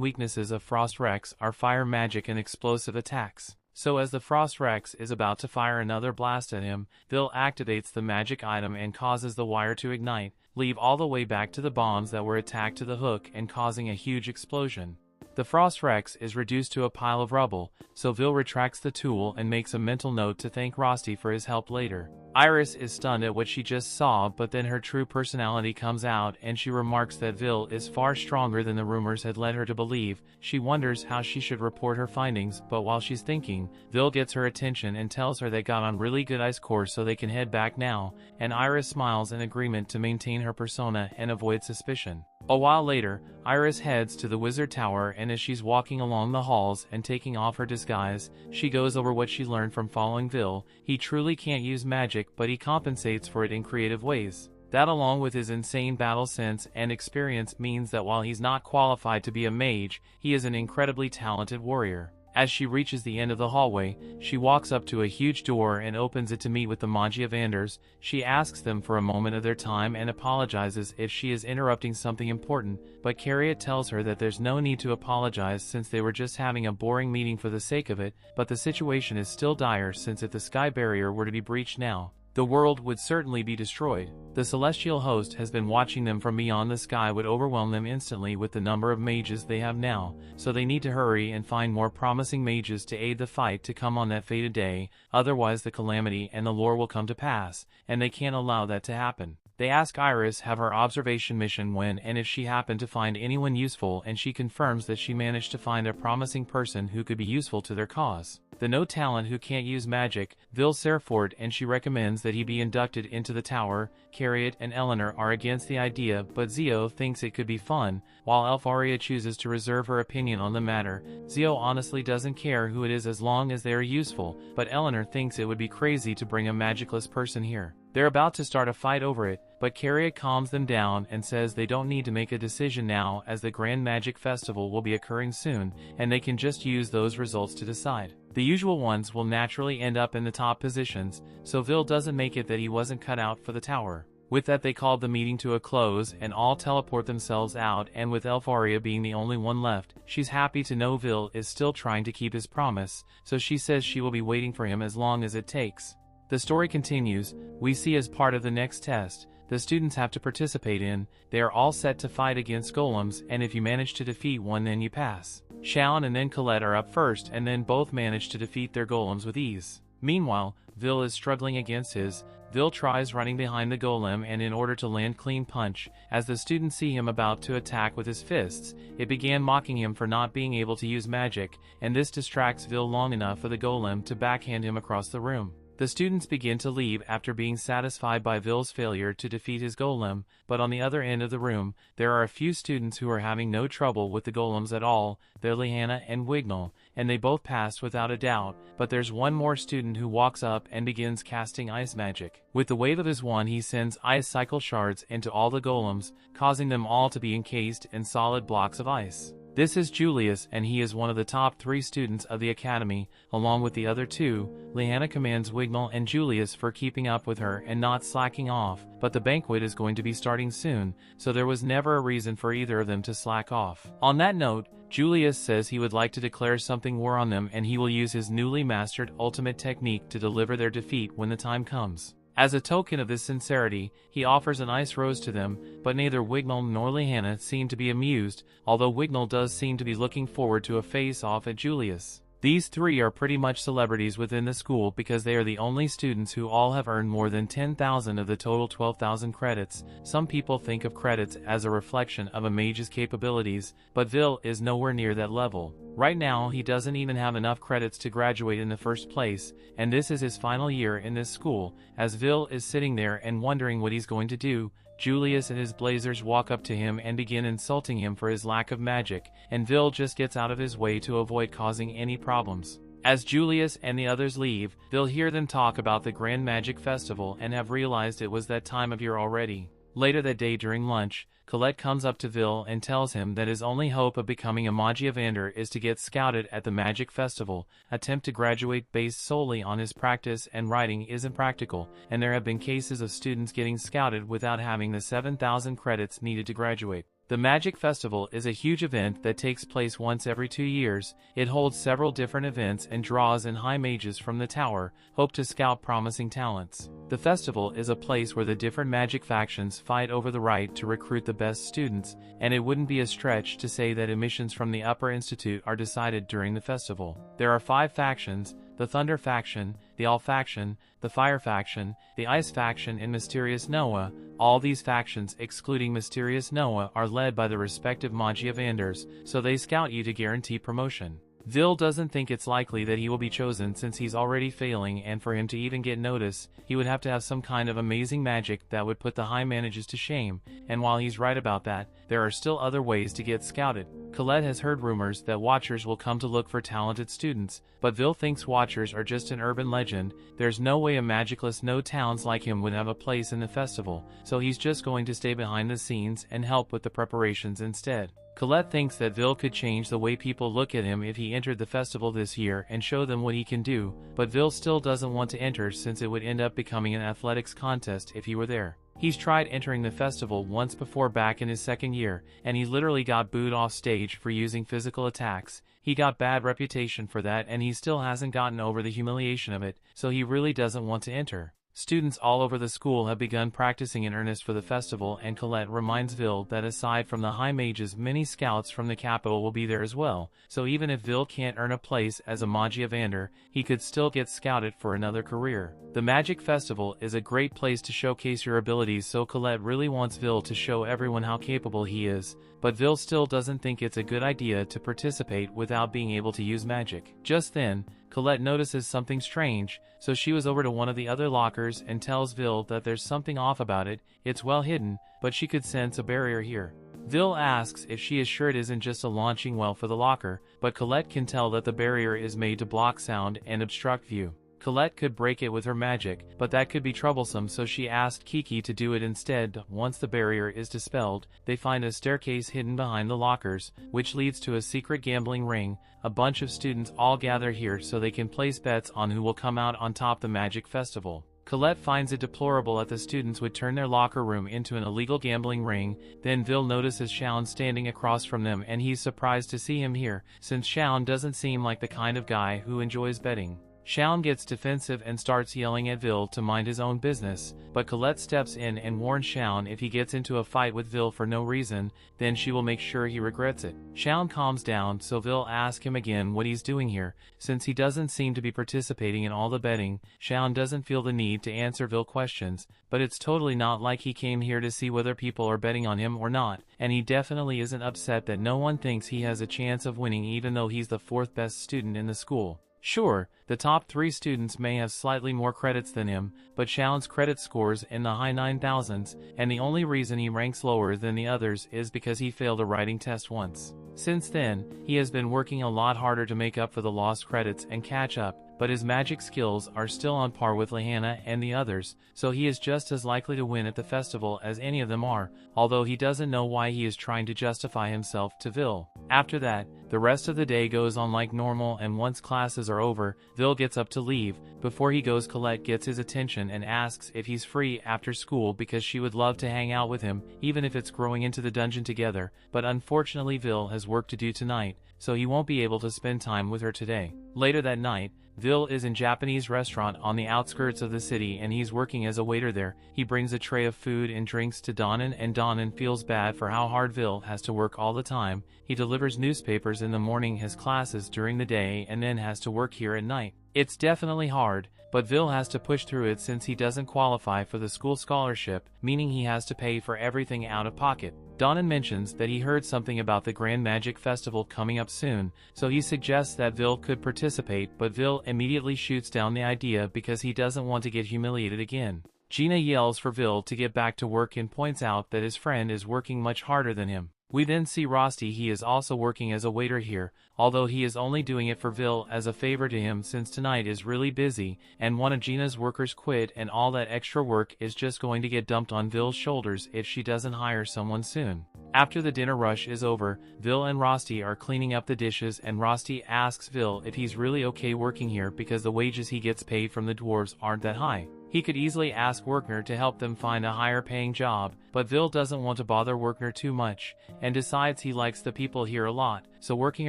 weaknesses of Frost Rex are fire magic and explosive attacks. So as the Frost Rex is about to fire another blast at him, Vil activates the magic item and causes the wire to ignite, leave all the way back to the bombs that were attacked to the hook and causing a huge explosion. The Frost Rex is reduced to a pile of rubble, so Vil retracts the tool and makes a mental note to thank Rosti for his help later. Iris is stunned at what she just saw, but then her true personality comes out and she remarks that Vil is far stronger than the rumors had led her to believe. She wonders how she should report her findings, but while she's thinking, Vil gets her attention and tells her they got on really good ice course so they can head back now, and Iris smiles in agreement to maintain her persona and avoid suspicion. A while later, Iris heads to the Wizard Tower, and as she's walking along the halls and taking off her disguise, she goes over what she learned from following Vil. He truly can't use magic, but he compensates for it in creative ways. That, along with his insane battle sense and experience, means that while he's not qualified to be a mage, he is an incredibly talented warrior. As she reaches the end of the hallway, she walks up to a huge door and opens it to meet with the Magia Vanders. She asks them for a moment of their time and apologizes if she is interrupting something important, but Carriot tells her that there's no need to apologize since they were just having a boring meeting for the sake of it, but the situation is still dire since if the sky barrier were to be breached now, the world would certainly be destroyed. The celestial host has been watching them from beyond the sky would overwhelm them instantly with the number of mages they have now, so they need to hurry and find more promising mages to aid the fight to come on that fated day, otherwise the calamity and the lore will come to pass, and they can't allow that to happen. They ask Iris have her observation mission when and if she happened to find anyone useful, and she confirms that she managed to find a promising person who could be useful to their cause. The no talent who can't use magic, Vil Serfort, and she recommends that he be inducted into the tower. Carriot and Eleanor are against the idea, but Zio thinks it could be fun, while Elfaria chooses to reserve her opinion on the matter. Zio honestly doesn't care who it is as long as they are useful, but Eleanor thinks it would be crazy to bring a magicless person here. They're about to start a fight over it, but Carriot calms them down and says they don't need to make a decision now as the Grand Magic Festival will be occurring soon, and they can just use those results to decide. The usual ones will naturally end up in the top positions, so Vil doesn't make it that he wasn't cut out for the tower. With that, they called the meeting to a close and all teleport themselves out, and with Elfaria being the only one left, she's happy to know Vil is still trying to keep his promise, so she says she will be waiting for him as long as it takes. The story continues. We see as part of the next test, the students have to participate in. They are all set to fight against golems, and if you manage to defeat one then you pass. Shounen and then Colette are up first, and then both manage to defeat their golems with ease. Meanwhile, Vil is struggling against his. Vil tries running behind the golem, and in order to land clean punch, as the students see him about to attack with his fists, it began mocking him for not being able to use magic, and this distracts Vil long enough for the golem to backhand him across the room. The students begin to leave after being satisfied by Vil's failure to defeat his golem, but on the other end of the room, there are a few students who are having no trouble with the golems at all. They're Lihanna and Wignall, and they both passed without a doubt, but there's one more student who walks up and begins casting ice magic. With the wave of his wand he sends ice cycle shards into all the golems, causing them all to be encased in solid blocks of ice. This is Julius, and he is one of the top 3 students of the academy, along with the other 2. Lihanna commends Wignall and Julius for keeping up with her and not slacking off, but the banquet is going to be starting soon, so there was never a reason for either of them to slack off. On that note, Julius says he would like to declare something war on them, and he will use his newly mastered ultimate technique to deliver their defeat when the time comes. As a token of this sincerity, he offers an ice rose to them, but neither Wignall nor Lihanna seem to be amused, although Wignall does seem to be looking forward to a face-off at Julius. These 3 are pretty much celebrities within the school because they are the only students who all have earned more than 10,000 of the total 12,000 credits. Some people think of credits as a reflection of a mage's capabilities, but Vil is nowhere near that level. Right now, he doesn't even have enough credits to graduate in the first place, and this is his final year in this school. As Vil is sitting there and wondering what he's going to do, Julius and his blazers walk up to him and begin insulting him for his lack of magic, and Vil just gets out of his way to avoid causing any problems. As Julius and the others leave, they'll hear them talk about the Grand Magic Festival and have realized it was that time of year already. Later that day during lunch, Colette comes up to Vil and tells him that his only hope of becoming a Magia Vander is to get scouted at the Magic Festival. Attempt to graduate based solely on his practice and writing isn't practical, and there have been cases of students getting scouted without having the 7,000 credits needed to graduate. The Magic Festival is a huge event that takes place once every 2 years. It holds several different events and draws in high mages from the tower, hope to scout promising talents. The festival is a place where the different magic factions fight over the right to recruit the best students, and it wouldn't be a stretch to say that admissions from the Upper Institute are decided during the festival. There are 5 factions: the Thunder faction, the All faction, the Fire faction, the Ice faction, and Mysterious Noah. All these factions, excluding Mysterious Noah, are led by the respective Magia Vanders, so they scout you to guarantee promotion. Vil doesn't think it's likely that he will be chosen since he's already failing, and for him to even get notice, he would have to have some kind of amazing magic that would put the high mages to shame, and while he's right about that, there are still other ways to get scouted. Colette has heard rumors that Watchers will come to look for talented students, but Vil thinks Watchers are just an urban legend. There's no way a Magicless no towns like him would have a place in the festival, so he's just going to stay behind the scenes and help with the preparations instead. Colette thinks that Vil could change the way people look at him if he entered the festival this year and show them what he can do, but Vil still doesn't want to enter since it would end up becoming an athletics contest if he were there. He's tried entering the festival once before back in his second year, and he literally got booed off stage for using physical attacks. He got bad reputation for that, and he still hasn't gotten over the humiliation of it, so he really doesn't want to enter. Students all over the school have begun practicing in earnest for the festival, and Colette reminds Vil that aside from the high mages, many scouts from the capital will be there as well, so even if Vil can't earn a place as a Magia Vander, he could still get scouted for another career. The Magic Festival is a great place to showcase your abilities, so Colette really wants Vil to show everyone how capable he is, but Vil still doesn't think it's a good idea to participate without being able to use magic. Just then, Colette notices something strange, so she was over to one of the other lockers and tells Vil that there's something off about it. It's well hidden, but she could sense a barrier here. Vil asks if she is sure it isn't just a launching well for the locker, but Colette can tell that the barrier is made to block sound and obstruct view. Colette could break it with her magic, but that could be troublesome, so she asked Kiki to do it instead. Once the barrier is dispelled, they find a staircase hidden behind the lockers, which leads to a secret gambling ring. A bunch of students all gather here so they can place bets on who will come out on top the Magic Festival. Colette finds it deplorable that the students would turn their locker room into an illegal gambling ring. Then Vil notices Shaun standing across from them, and he's surprised to see him here, since Shaun doesn't seem like the kind of guy who enjoys betting. Shaun gets defensive and starts yelling at Vil to mind his own business, but Colette steps in and warns Shaun if he gets into a fight with Vil for no reason, then she will make sure he regrets it. Shaun calms down, so Vil asks him again what he's doing here. Since he doesn't seem to be participating in all the betting, Shaun doesn't feel the need to answer Vil questions, but it's totally not like he came here to see whether people are betting on him or not, and he definitely isn't upset that no one thinks he has a chance of winning even though he's the 4th best student in the school. Sure, the top 3 students may have slightly more credits than him, but Shaun's credit scores in the high 9,000s, and the only reason he ranks lower than the others is because he failed a writing test once. Since then, he has been working a lot harder to make up for the lost credits and catch up, but his magic skills are still on par with Lehanna and the others, so he is just as likely to win at the festival as any of them are, although he doesn't know why he is trying to justify himself to Vil. After that, the rest of the day goes on like normal, and once classes are over, Vil gets up to leave. Before he goes, Colette gets his attention and asks if he's free after school because she would love to hang out with him, even if it's growing into the dungeon together, but unfortunately Vil has work to do tonight, so he won't be able to spend time with her today. Later that night, Vil is in a Japanese restaurant on the outskirts of the city, and he's working as a waiter there. He brings a tray of food and drinks to Donnan, and Donnan feels bad for how hard Vil has to work all the time. He delivers newspapers in the morning, has classes during the day, and then has to work here at night. It's definitely hard, but Vil has to push through it since he doesn't qualify for the school scholarship, meaning he has to pay for everything out of pocket. Donnan mentions that he heard something about the Grand Magic Festival coming up soon, so he suggests that Vil could participate, but Vil immediately shoots down the idea because he doesn't want to get humiliated again. Gina yells for Vil to get back to work and points out that his friend is working much harder than him. We then see Rosti. He is also working as a waiter here, although he is only doing it for Vil as a favor to him since tonight is really busy, and one of Gina's workers quit and all that extra work is just going to get dumped on Vil's shoulders if she doesn't hire someone soon. After the dinner rush is over, Vil and Rosti are cleaning up the dishes and Rosti asks Vil if he's really okay working here because the wages he gets paid from the dwarves aren't that high. He could easily ask Werkner to help them find a higher paying job, but Vil doesn't want to bother Werkner too much, and decides he likes the people here a lot, so working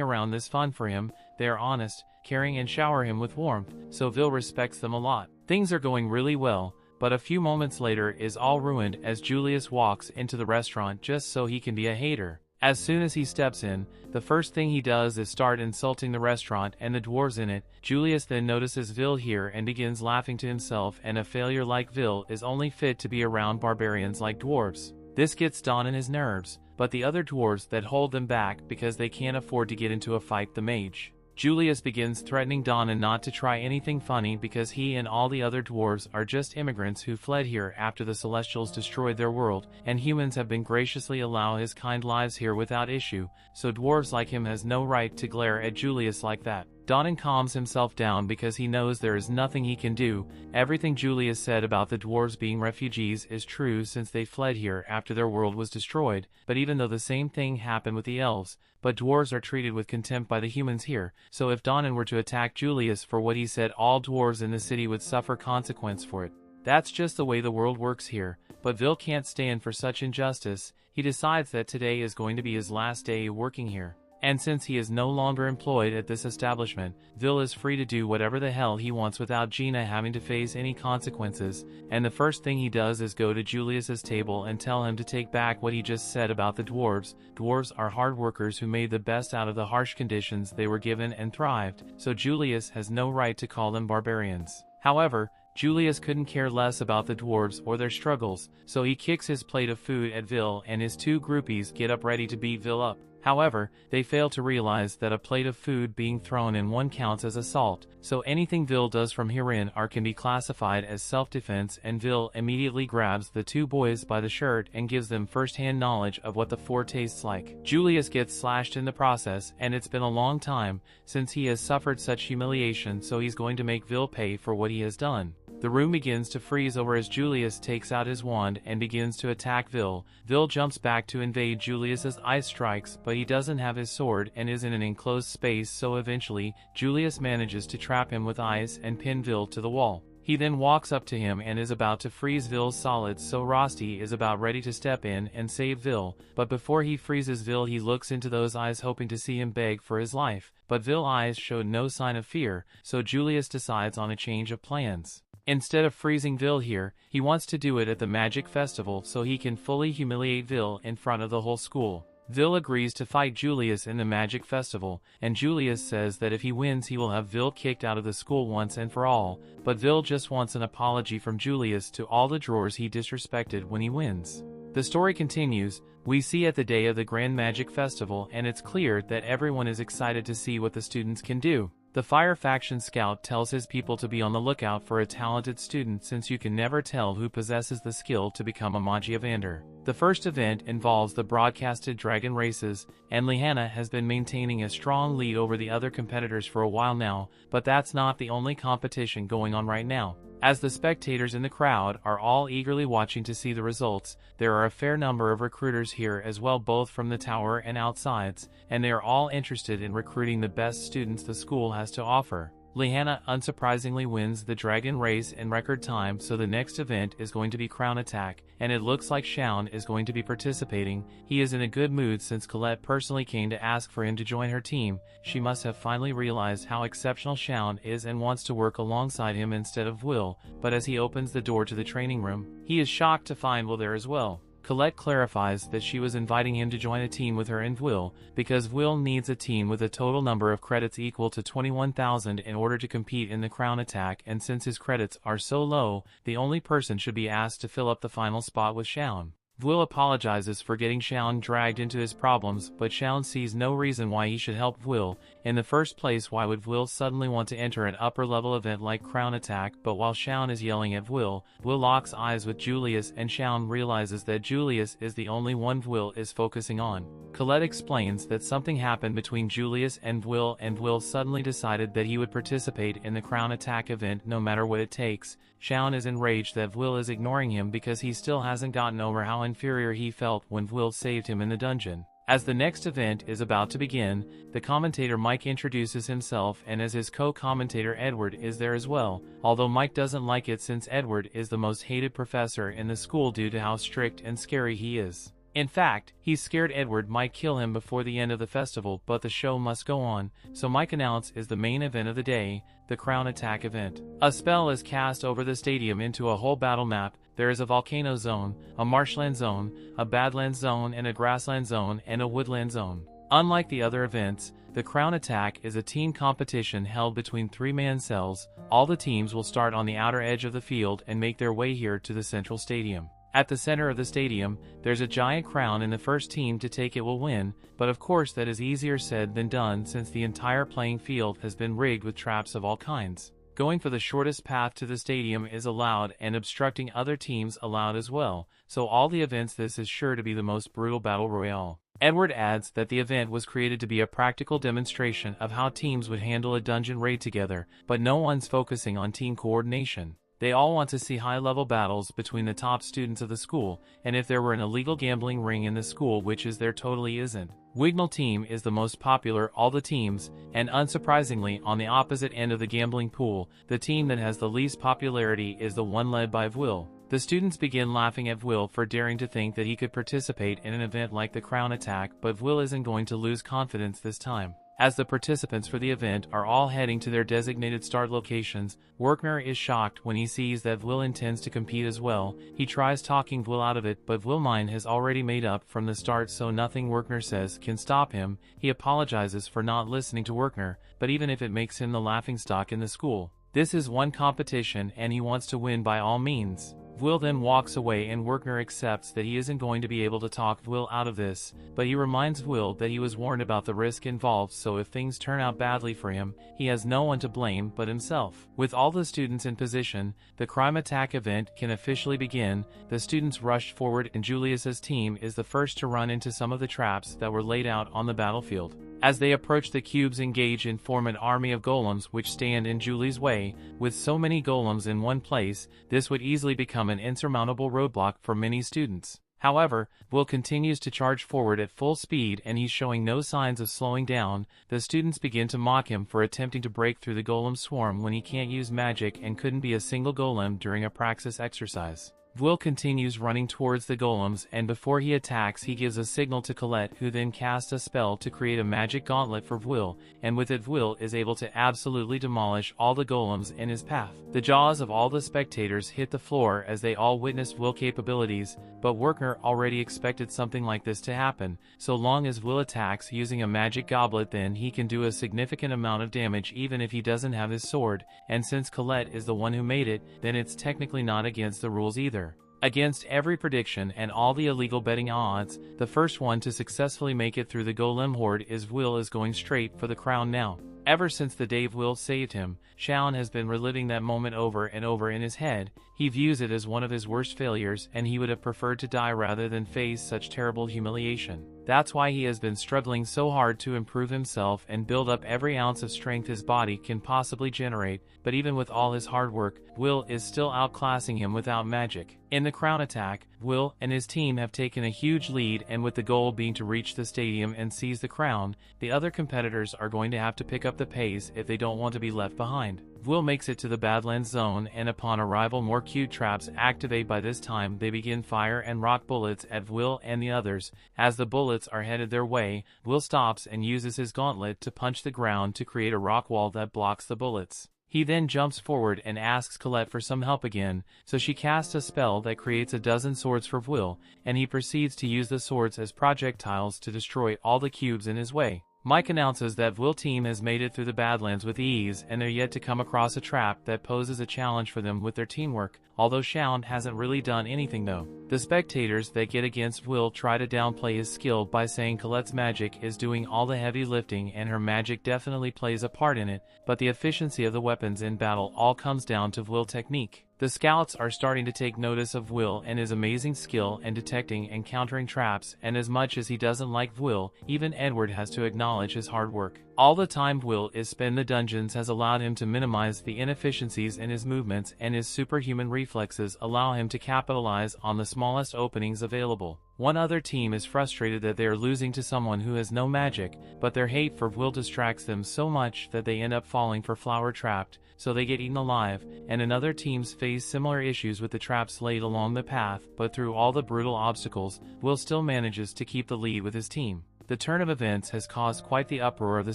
around is fun for him. They are honest, caring and shower him with warmth, so Vil respects them a lot. Things are going really well, but a few moments later is all ruined as Julius walks into the restaurant just so he can be a hater. As soon as he steps in, the first thing he does is start insulting the restaurant and the dwarves in it. Julius then notices Vil here and begins laughing to himself, and a failure like Vil is only fit to be around barbarians like dwarves. This gets Don in his nerves, but the other dwarves that hold them back because they can't afford to get into a fight the mage. Julius begins threatening Donna not to try anything funny because he and all the other dwarves are just immigrants who fled here after the Celestials destroyed their world, and humans have been graciously allow his kind lives here without issue, so dwarves like him has no right to glare at Julius like that. Donnan calms himself down because he knows there is nothing he can do. Everything Julius said about the dwarves being refugees is true since they fled here after their world was destroyed, but even though the same thing happened with the elves, but dwarves are treated with contempt by the humans here, so if Donnan were to attack Julius for what he said, all dwarves in the city would suffer consequence for it. That's just the way the world works here, but Vil can't stand for such injustice. He decides that today is going to be his last day working here. And since he is no longer employed at this establishment, Vil is free to do whatever the hell he wants without Gina having to face any consequences, and the first thing he does is go to Julius's table and tell him to take back what he just said about the dwarves. Dwarves are hard workers who made the best out of the harsh conditions they were given and thrived, so Julius has no right to call them barbarians. However, Julius couldn't care less about the dwarves or their struggles, so he kicks his plate of food at Vil and his two groupies get up ready to beat Vil up. However, they fail to realize that a plate of food being thrown in one counts as assault, so anything Vil does from herein can be classified as self-defense, and Vil immediately grabs the two boys by the shirt and gives them first-hand knowledge of what the four tastes like. Julius gets slashed in the process, and it's been a long time since he has suffered such humiliation, so he's going to make Vil pay for what he has done. The room begins to freeze over as Julius takes out his wand and begins to attack Vil. Vil jumps back to invade Julius's ice strikes, but he doesn't have his sword and is in an enclosed space, so eventually, Julius manages to trap him with ice and pin Vil to the wall. He then walks up to him and is about to freeze Vil's solids, so Rosti is about ready to step in and save Vil, but before he freezes Vil he looks into those eyes hoping to see him beg for his life, but Vil's eyes showed no sign of fear, so Julius decides on a change of plans. Instead of freezing Vil here, he wants to do it at the Magic Festival so he can fully humiliate Vil in front of the whole school. Vil agrees to fight Julius in the Magic Festival, and Julius says that if he wins he will have Vil kicked out of the school once and for all, but Vil just wants an apology from Julius to all the drawers he disrespected when he wins. The story continues. We see at the day of the Grand Magic Festival, and it's clear that everyone is excited to see what the students can do. The Fire Faction Scout tells his people to be on the lookout for a talented student since you can never tell who possesses the skill to become a Magia Vander. The first event involves the broadcasted dragon races, and Lihanna has been maintaining a strong lead over the other competitors for a while now, but that's not the only competition going on right now. As the spectators in the crowd are all eagerly watching to see the results, there are a fair number of recruiters here as well, both from the tower and outsides, and they are all interested in recruiting the best students the school has to offer. Lihanna unsurprisingly wins the dragon race in record time, so the next event is going to be Crown Attack, and it looks like Shounen is going to be participating. He is in a good mood since Colette personally came to ask for him to join her team. She must have finally realized how exceptional Shounen is and wants to work alongside him instead of Will, but as he opens the door to the training room, he is shocked to find Will there as well. Colette clarifies that she was inviting him to join a team with her and Will, because Will needs a team with a total number of credits equal to 21,000 in order to compete in the Crown Attack, and since his credits are so low, the only person should be asked to fill up the final spot with Shounen. Will apologizes for getting Shounen dragged into his problems, but Shounen sees no reason why he should help Will. In the first place, why would Will suddenly want to enter an upper-level event like Crown Attack? But while Shounen is yelling at Will locks eyes with Julius, and Shounen realizes that Julius is the only one Will is focusing on. Colette explains that something happened between Julius and Will suddenly decided that he would participate in the Crown Attack event no matter what it takes. Shounen is enraged that Will is ignoring him because he still hasn't gotten over how inferior he felt when Will saved him in the dungeon. As the next event is about to begin, the commentator Mike introduces himself, and as his co-commentator Edward is there as well, although Mike doesn't like it since Edward is the most hated professor in the school due to how strict and scary he is. In fact, he's scared Edward might kill him before the end of the festival, but the show must go on, so Mike announces the main event of the day, the Crown Attack event. A spell is cast over the stadium into a whole battle map. There is a volcano zone, a marshland zone, a badland zone, and a grassland zone, and a woodland zone. Unlike the other events, the Crown Attack is a team competition held between 3-man cells. All the teams will start on the outer edge of the field and make their way here to the central stadium. At the center of the stadium, there's a giant crown, and the first team to take it will win, but of course that is easier said than done since the entire playing field has been rigged with traps of all kinds. Going for the shortest path to the stadium is allowed, and obstructing other teams allowed as well, so all the events this is sure to be the most brutal battle royale. Edward adds that the event was created to be a practical demonstration of how teams would handle a dungeon raid together, but no one's focusing on team coordination. They all want to see high-level battles between the top students of the school, and if there were an illegal gambling ring in the school, which is there totally isn't. Wignall team is the most popular all the teams, and unsurprisingly, on the opposite end of the gambling pool, the team that has the least popularity is the one led by Will. The students begin laughing at Will for daring to think that he could participate in an event like the Crown Attack, but Will isn't going to lose confidence this time. As the participants for the event are all heading to their designated start locations, Werkner is shocked when he sees that Will intends to compete as well. He tries talking Will out of it, but Will's mind has already made up from the start, so nothing Werkner says can stop him. He apologizes for not listening to Werkner, but even if it makes him the laughingstock in the school, this is one competition and he wants to win by all means. Will then walks away, and Werkner accepts that he isn't going to be able to talk Will out of this, but he reminds Will that he was warned about the risk involved, so if things turn out badly for him, he has no one to blame but himself. With all the students in position, the Crime Attack event can officially begin. The students rush forward, and Julius's team is the first to run into some of the traps that were laid out on the battlefield. As they approach, the cubes engage and form an army of golems which stand in Julie's way. With so many golems in one place, this would easily become an insurmountable roadblock for many students. However, Will continues to charge forward at full speed, and he's showing no signs of slowing down. The students begin to mock him for attempting to break through the golem swarm when he can't use magic and couldn't be a single golem during a praxis exercise. Will continues running towards the golems, and before he attacks he gives a signal to Colette, who then casts a spell to create a magic gauntlet for Will, and with it Will is able to absolutely demolish all the golems in his path. The jaws of all the spectators hit the floor as they all witness Will's capabilities, but Werkner already expected something like this to happen. So long as Will attacks using a magic goblet, then he can do a significant amount of damage even if he doesn't have his sword, and since Colette is the one who made it, then it's technically not against the rules either. Against every prediction and all the illegal betting odds, the first one to successfully make it through the golem horde is Will is going straight for the crown now. Ever since the day Will saved him, Shounen has been reliving that moment over and over in his head. He views it as one of his worst failures, and he would have preferred to die rather than face such terrible humiliation. That's why he has been struggling so hard to improve himself and build up every ounce of strength his body can possibly generate, but even with all his hard work, Will is still outclassing him without magic. In the Crown Attack, Will and his team have taken a huge lead, and with the goal being to reach the stadium and seize the crown, the other competitors are going to have to pick up the pace if they don't want to be left behind. Will makes it to the Badlands zone, and upon arrival more cute traps activate. By this time they begin fire and rock bullets at Will and the others. As the bullets are headed their way, Will stops and uses his gauntlet to punch the ground to create a rock wall that blocks the bullets. He then jumps forward and asks Colette for some help again, so she casts a spell that creates a dozen swords for Will, and he proceeds to use the swords as projectiles to destroy all the cubes in his way. Mike announces that Will team has made it through the Badlands with ease and they're yet to come across a trap that poses a challenge for them with their teamwork, although Shounen hasn't really done anything though. The spectators that get against Will try to downplay his skill by saying Colette's magic is doing all the heavy lifting and her magic definitely plays a part in it, but the efficiency of the weapons in battle all comes down to Will technique. The scouts are starting to take notice of Will and his amazing skill in detecting and countering traps, and as much as he doesn't like Will, even Edward has to acknowledge his hard work. All the time Will is spent in the dungeons has allowed him to minimize the inefficiencies in his movements, and his superhuman reflexes allow him to capitalize on the smallest openings available. One other team is frustrated that they are losing to someone who has no magic, but their hate for Will distracts them so much that they end up falling for Flower Trapped, so they get eaten alive, and another teams face similar issues with the traps laid along the path, but through all the brutal obstacles, Will still manages to keep the lead with his team. The turn of events has caused quite the uproar of the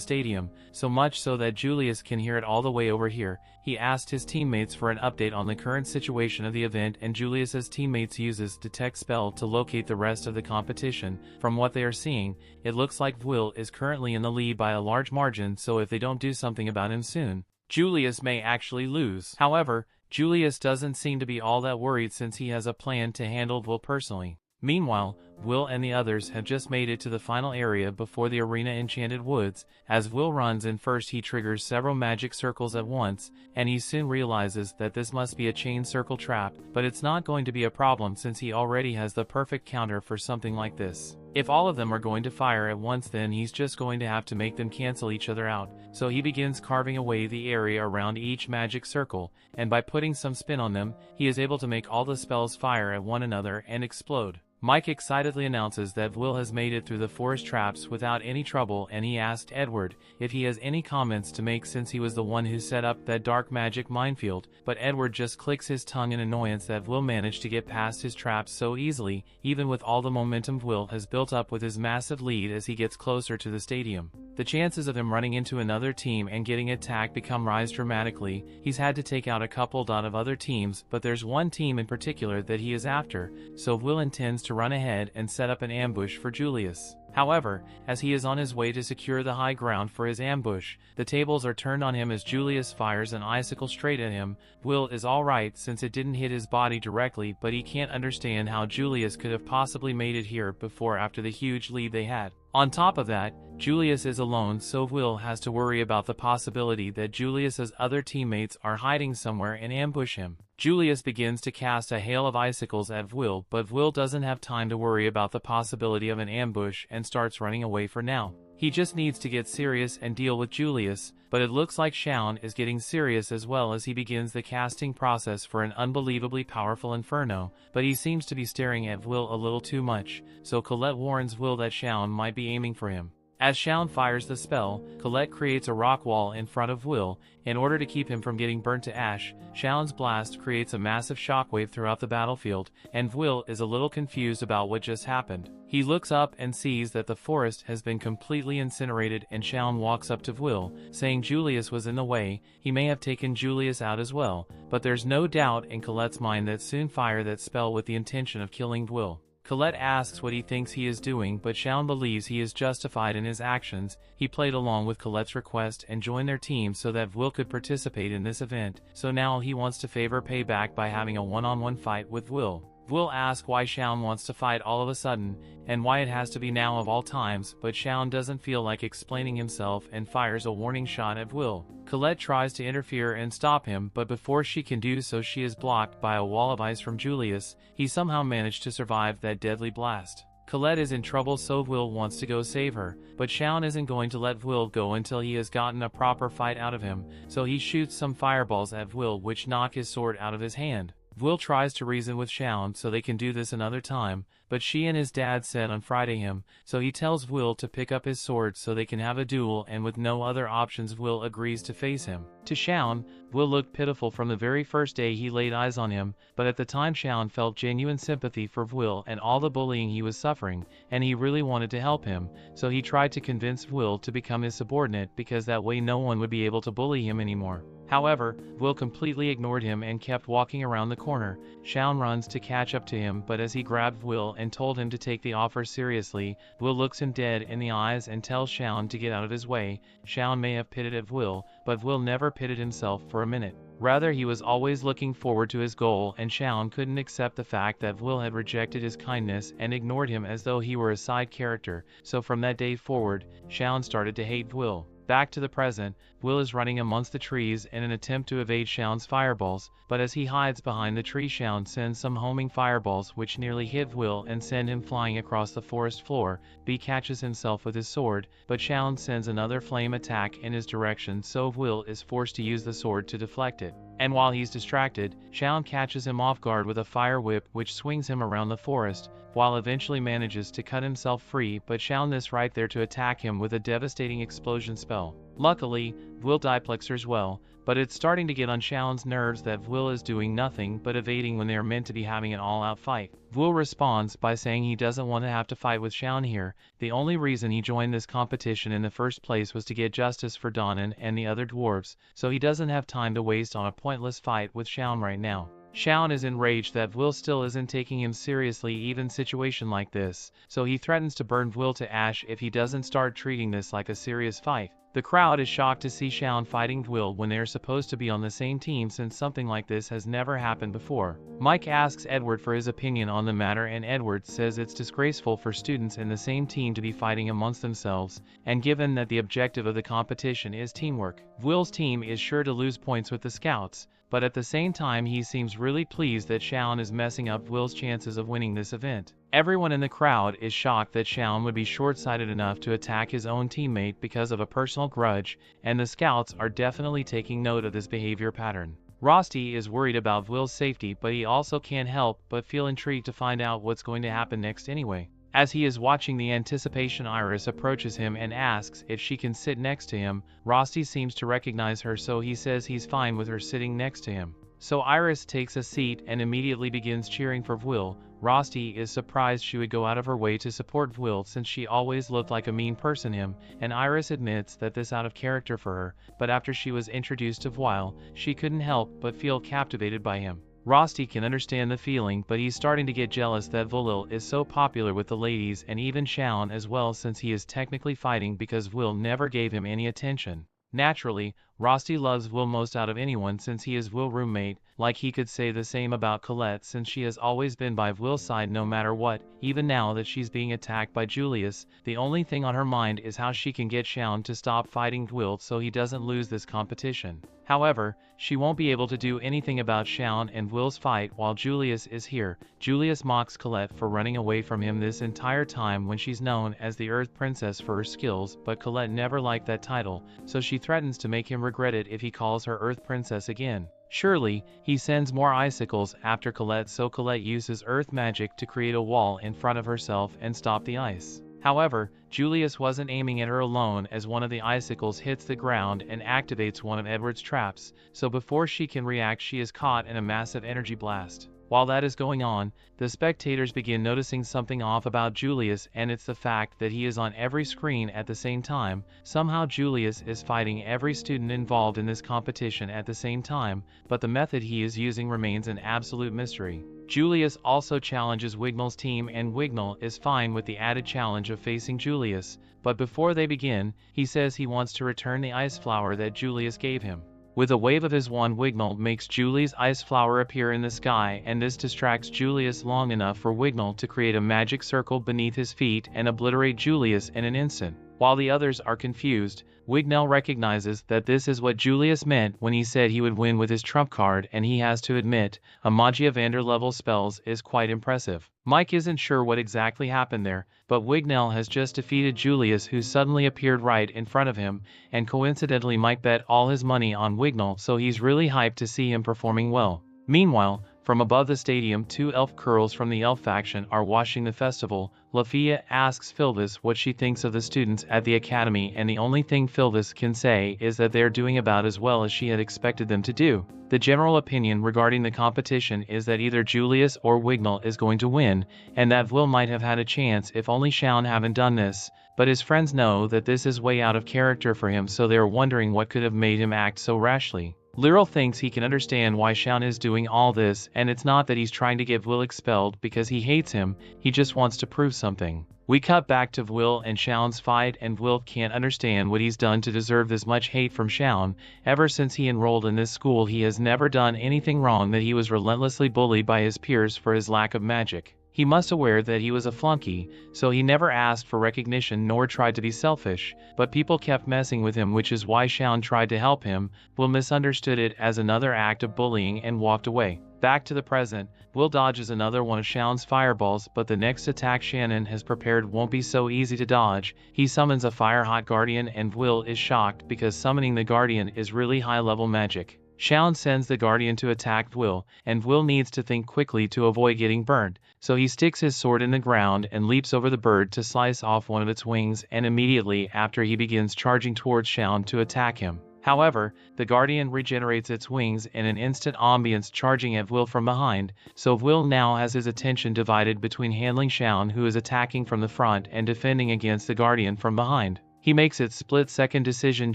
stadium, so much so that Julius can hear it all the way over here. He asked his teammates for an update on the current situation of the event, and Julius's teammates uses Detect Spell to locate the rest of the competition. From what they are seeing, it looks like Will is currently in the lead by a large margin, so if they don't do something about him soon, Julius may actually lose. However, Julius doesn't seem to be all that worried since he has a plan to handle Will personally. Meanwhile, Will and the others have just made it to the final area before the arena Enchanted Woods. As Will runs in first, he triggers several magic circles at once, and he soon realizes that this must be a chain circle trap, but it's not going to be a problem since he already has the perfect counter for something like this. If all of them are going to fire at once, then he's just going to have to make them cancel each other out, so he begins carving away the area around each magic circle, and by putting some spin on them, he is able to make all the spells fire at one another and explode. Mike excitedly announces that Will has made it through the forest traps without any trouble, and he asked Edward if he has any comments to make since he was the one who set up that dark magic minefield, but Edward just clicks his tongue in annoyance that Will managed to get past his traps so easily, even with all the momentum Will has built up with his massive lead as he gets closer to the stadium. The chances of him running into another team and getting attacked rise dramatically. He's had to take out a couple of other teams, but there's one team in particular that he is after, so Will intends to run ahead and set up an ambush for Julius. However, as he is on his way to secure the high ground for his ambush, the tables are turned on him as Julius fires an icicle straight at him. Will is alright since it didn't hit his body directly, but he can't understand how Julius could have possibly made it here before after the huge lead they had. On top of that, Julius is alone, so Will has to worry about the possibility that Julius's other teammates are hiding somewhere and ambush him. Julius begins to cast a hail of icicles at Will, but Will doesn't have time to worry about the possibility of an ambush and starts running away for now. He just needs to get serious and deal with Julius, but it looks like Shounen is getting serious as well as he begins the casting process for an unbelievably powerful inferno, but he seems to be staring at Will a little too much, so Colette warns Will that Shounen might be aiming for him. As Shounen fires the spell, Colette creates a rock wall in front of Will. In order to keep him from getting burnt to ash, Shounen's blast creates a massive shockwave throughout the battlefield, and Will is a little confused about what just happened. He looks up and sees that the forest has been completely incinerated, and Shounen walks up to Will, saying Julius was in the way. He may have taken Julius out as well, but there's no doubt in Colette's mind that soon fire that spell with the intention of killing Will. Colette asks what he thinks he is doing, but Shounen believes he is justified in his actions. He played along with Colette's request and joined their team so that Will could participate in this event, so now he wants to favor payback by having a one-on-one fight with Will. Will asks why Shounen wants to fight all of a sudden, and why it has to be now of all times, but Shounen doesn't feel like explaining himself and fires a warning shot at Will. Colette tries to interfere and stop him, but before she can do so she is blocked by a wall of ice from Julius. He somehow managed to survive that deadly blast. Colette is in trouble, so Will wants to go save her, but Shounen isn't going to let Will go until he has gotten a proper fight out of him, so he shoots some fireballs at Will which knock his sword out of his hand. Will tries to reason with Shounen so they can do this another time, but she and his dad said on Friday him, so he tells Will to pick up his sword so they can have a duel, and with no other options Will agrees to face him. To Shounen, Will looked pitiful from the very first day he laid eyes on him, but at the time Shounen felt genuine sympathy for Will and all the bullying he was suffering, and he really wanted to help him, so he tried to convince Will to become his subordinate because that way no one would be able to bully him anymore. However, Will completely ignored him and kept walking around the corner. Shaun runs to catch up to him, but as he grabbed Will and told him to take the offer seriously, Will looks him dead in the eyes and tells Shaun to get out of his way. Shaun may have pitted at Will, but Will never pitted himself for a minute. Rather, he was always looking forward to his goal, and Shaun couldn't accept the fact that Will had rejected his kindness and ignored him as though he were a side character. So from that day forward, Shaun started to hate Will. Back to the present, Will is running amongst the trees in an attempt to evade Shaun's fireballs, but as he hides behind the tree, Shaun sends some homing fireballs which nearly hit Will and send him flying across the forest floor. B catches himself with his sword, but Shaun sends another flame attack in his direction, so Will is forced to use the sword to deflect it. And while he's distracted, Shaun catches him off guard with a fire whip which swings him around the forest, while eventually manages to cut himself free, but Shaun is right there to attack him with a devastating explosion spell. Luckily, Will diplexers well, but it's starting to get on Shaun's nerves that Will is doing nothing but evading when they are meant to be having an all-out fight. Will responds by saying he doesn't want to have to fight with Shaun here. The only reason he joined this competition in the first place was to get justice for Donan and the other dwarves, so he doesn't have time to waste on a pointless fight with Shaun right now. Shaun is enraged that Will still isn't taking him seriously even situation like this, so he threatens to burn Will to ash if he doesn't start treating this like a serious fight. The crowd is shocked to see Shaun fighting Will when they are supposed to be on the same team, since something like this has never happened before. Mike asks Edward for his opinion on the matter, and Edward says it's disgraceful for students in the same team to be fighting amongst themselves, and given that the objective of the competition is teamwork, Will's team is sure to lose points with the scouts, but at the same time he seems really pleased that Shaun is messing up Will's chances of winning this event. Everyone in the crowd is shocked that Shaun would be short-sighted enough to attack his own teammate because of a personal grudge, and the scouts are definitely taking note of this behavior pattern. Rosti is worried about Will's safety, but he also can't help but feel intrigued to find out what's going to happen next anyway. As he is watching the anticipation, Iris approaches him and asks if she can sit next to him. Rosti seems to recognize her, so he says he's fine with her sitting next to him. So Iris takes a seat and immediately begins cheering for Will. Rosti is surprised she would go out of her way to support Will since she always looked like a mean person him, and Iris admits that this out of character for her, but after she was introduced to Weil, she couldn't help but feel captivated by him. Rosti can understand the feeling, but he's starting to get jealous that Will is so popular with the ladies and even Shaun as well, since he is technically fighting because Will never gave him any attention. Naturally, Rosti loves Will most out of anyone since he is Will's roommate, like he could say the same about Colette since she has always been by Will's side no matter what. Even now that she's being attacked by Julius, the only thing on her mind is how she can get Shaun to stop fighting Will so he doesn't lose this competition. However, she won't be able to do anything about Shaun and Will's fight while Julius is here. Julius mocks Colette for running away from him this entire time when she's known as the Earth Princess for her skills, but Colette never liked that title, so she threatens to make him regret it if he calls her Earth Princess again. Surely, he sends more icicles after Colette, so Colette uses earth magic to create a wall in front of herself and stop the ice. However, Julius wasn't aiming at her alone, as one of the icicles hits the ground and activates one of Edward's traps, so before she can react she is caught in a massive energy blast. While that is going on, the spectators begin noticing something off about Julius, and it's the fact that he is on every screen at the same time. Somehow Julius is fighting every student involved in this competition at the same time, but the method he is using remains an absolute mystery. Julius also challenges Wignall's team, and Wignall is fine with the added challenge of facing Julius, but before they begin, he says he wants to return the ice flower that Julius gave him. With a wave of his wand, Wignall makes Julie's ice flower appear in the sky, and this distracts Julius long enough for Wignall to create a magic circle beneath his feet and obliterate Julius in an instant. While the others are confused, Wignall recognizes that this is what Julius meant when he said he would win with his trump card, and he has to admit, a Magia Vander level spells is quite impressive. Mike isn't sure what exactly happened there, but Wignall has just defeated Julius, who suddenly appeared right in front of him, and coincidentally Mike bet all his money on Wignall, so he's really hyped to see him performing well. Meanwhile, from above the stadium, two elf curls from the elf faction are watching the festival. Lafia asks Philvis what she thinks of the students at the academy, and the only thing Philvis can say is that they're doing about as well as she had expected them to do. The general opinion regarding the competition is that either Julius or Wignall is going to win, and that Will might have had a chance if only Shaun hadn't done this, but his friends know that this is way out of character for him, so they are wondering what could have made him act so rashly. Lyril thinks he can understand why Shounen is doing all this, and it's not that he's trying to get Will expelled because he hates him, he just wants to prove something. We cut back to Will and Shaun's fight, and Will can't understand what he's done to deserve this much hate from Shounen. Ever since he enrolled in this school, he has never done anything wrong, that he was relentlessly bullied by his peers for his lack of magic. He must aware that he was a flunky, so he never asked for recognition nor tried to be selfish, but people kept messing with him, which is why Shounen tried to help him. Will misunderstood it as another act of bullying and walked away. Back to the present, Will dodges another one of Shaunen's fireballs, but the next attack Shounen has prepared won't be so easy to dodge. He summons a fire-hot guardian, and Will is shocked because summoning the guardian is really high-level magic. Shounen sends the guardian to attack Will, and Will needs to think quickly to avoid getting burned, so he sticks his sword in the ground and leaps over the bird to slice off one of its wings, and immediately after he begins charging towards Shounen to attack him. However, the guardian regenerates its wings in an instant ambience, charging at Will from behind, so Will now has his attention divided between handling Shounen, who is attacking from the front, and defending against the guardian from behind. He makes its split-second decision,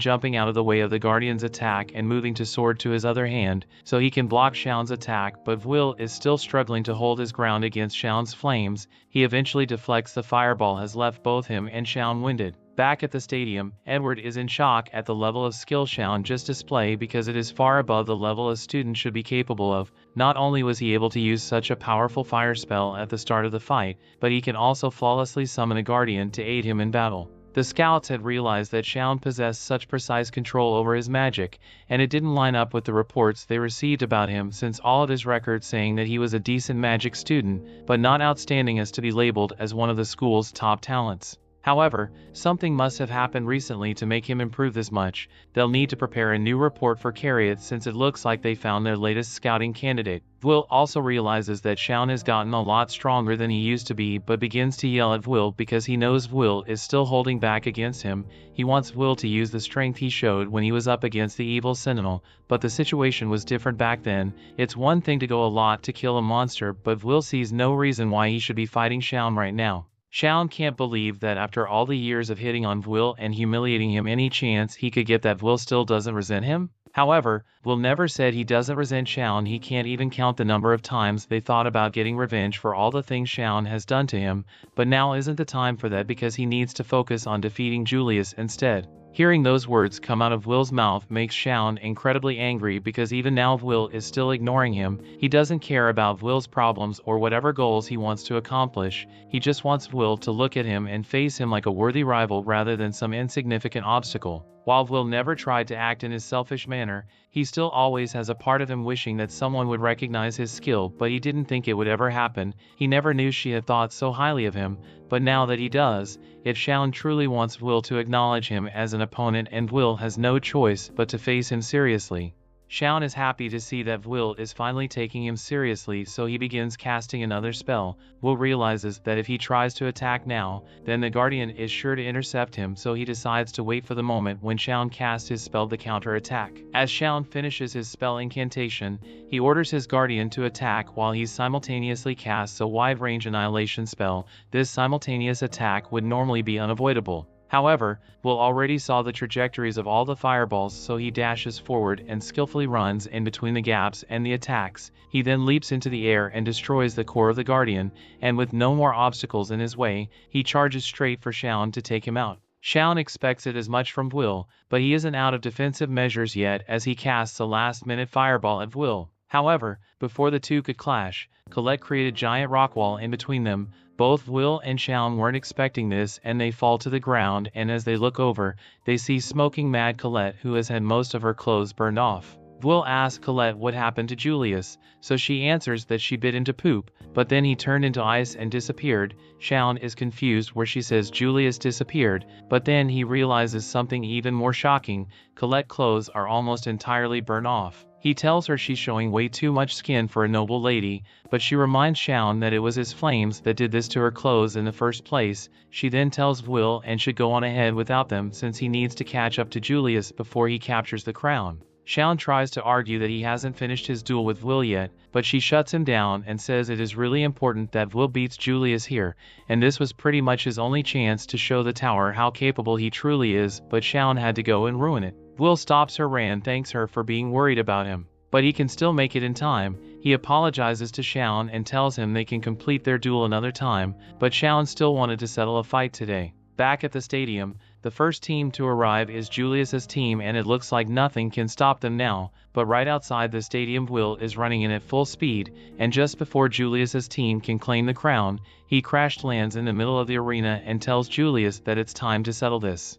jumping out of the way of the guardian's attack and moving to sword to his other hand, so he can block Shaunen's attack, but Will is still struggling to hold his ground against Shaunen's flames. He eventually deflects the fireball, has left both him and Shounen winded. Back at the stadium, Edward is in shock at the level of skill Shounen just displayed, because it is far above the level a student should be capable of. Not only was he able to use such a powerful fire spell at the start of the fight, but he can also flawlessly summon a guardian to aid him in battle. The scouts had realized that Shounen possessed such precise control over his magic, and it didn't line up with the reports they received about him, since all of his records saying that he was a decent magic student, but not outstanding as to be labeled as one of the school's top talents. However, something must have happened recently to make him improve this much. They'll need to prepare a new report for Carriot, since it looks like they found their latest scouting candidate. Will also realizes that Shounen has gotten a lot stronger than he used to be, but begins to yell at Will because he knows Will is still holding back against him. He wants Will to use the strength he showed when he was up against the evil Sentinel, but the situation was different back then. It's one thing to go a lot to kill a monster, but Will sees no reason why he should be fighting Shounen right now. Shounen can't believe that after all the years of hitting on Will and humiliating him, any chance he could get that Will still doesn't resent him? However, Will never said he doesn't resent Shounen. He can't even count the number of times they thought about getting revenge for all the things Shounen has done to him, but now isn't the time for that because he needs to focus on defeating Julius instead. Hearing those words come out of Will's mouth makes Shounen incredibly angry, because even now Will is still ignoring him. He doesn't care about Will's problems or whatever goals he wants to accomplish. He just wants Will to look at him and face him like a worthy rival rather than some insignificant obstacle. While Will never tried to act in his selfish manner, he still always has a part of him wishing that someone would recognize his skill, but he didn't think it would ever happen. He never knew she had thought so highly of him, but now that he does, if Shounen truly wants Will to acknowledge him as an opponent, and Will has no choice but to face him seriously. Shounen is happy to see that Will is finally taking him seriously, so he begins casting another spell. Will realizes that if he tries to attack now, then the Guardian is sure to intercept him, so he decides to wait for the moment when Shounen casts his spell to counter-attack. As Shounen finishes his spell incantation, he orders his Guardian to attack while he simultaneously casts a wide-range annihilation spell. This simultaneous attack would normally be unavoidable. However, Will already saw the trajectories of all the fireballs, so he dashes forward and skillfully runs in between the gaps and the attacks. He then leaps into the air and destroys the core of the Guardian, and with no more obstacles in his way, he charges straight for Shounen to take him out. Shounen expects it as much from Will, but he isn't out of defensive measures yet as he casts a last-minute fireball at Will. However, before the two could clash, Colette created a giant rock wall in between them. Both Will and Shounen weren't expecting this, and they fall to the ground, and as they look over, they see smoking mad Colette, who has had most of her clothes burned off. Will asks Colette what happened to Julius, so she answers that she bit into poop, but then he turned into ice and disappeared. Shounen is confused where she says Julius disappeared, but then he realizes something even more shocking. Colette's clothes are almost entirely burned off. He tells her she's showing way too much skin for a noble lady, but she reminds Shounen that it was his flames that did this to her clothes in the first place. She then tells Will and should go on ahead without them, since he needs to catch up to Julius before he captures the crown. Shounen tries to argue that he hasn't finished his duel with Will yet, but she shuts him down and says it is really important that Will beats Julius here, and this was pretty much his only chance to show the tower how capable he truly is, but Shounen had to go and ruin it. Will stops her and thanks her for being worried about him. But he can still make it in time. He apologizes to Shounen and tells him they can complete their duel another time, but Shounen still wanted to settle a fight today. Back at the stadium, the first team to arrive is Julius's team and it looks like nothing can stop them now, but right outside the stadium Will is running in at full speed, and just before Julius's team can claim the crown, he crash lands in the middle of the arena and tells Julius that it's time to settle this.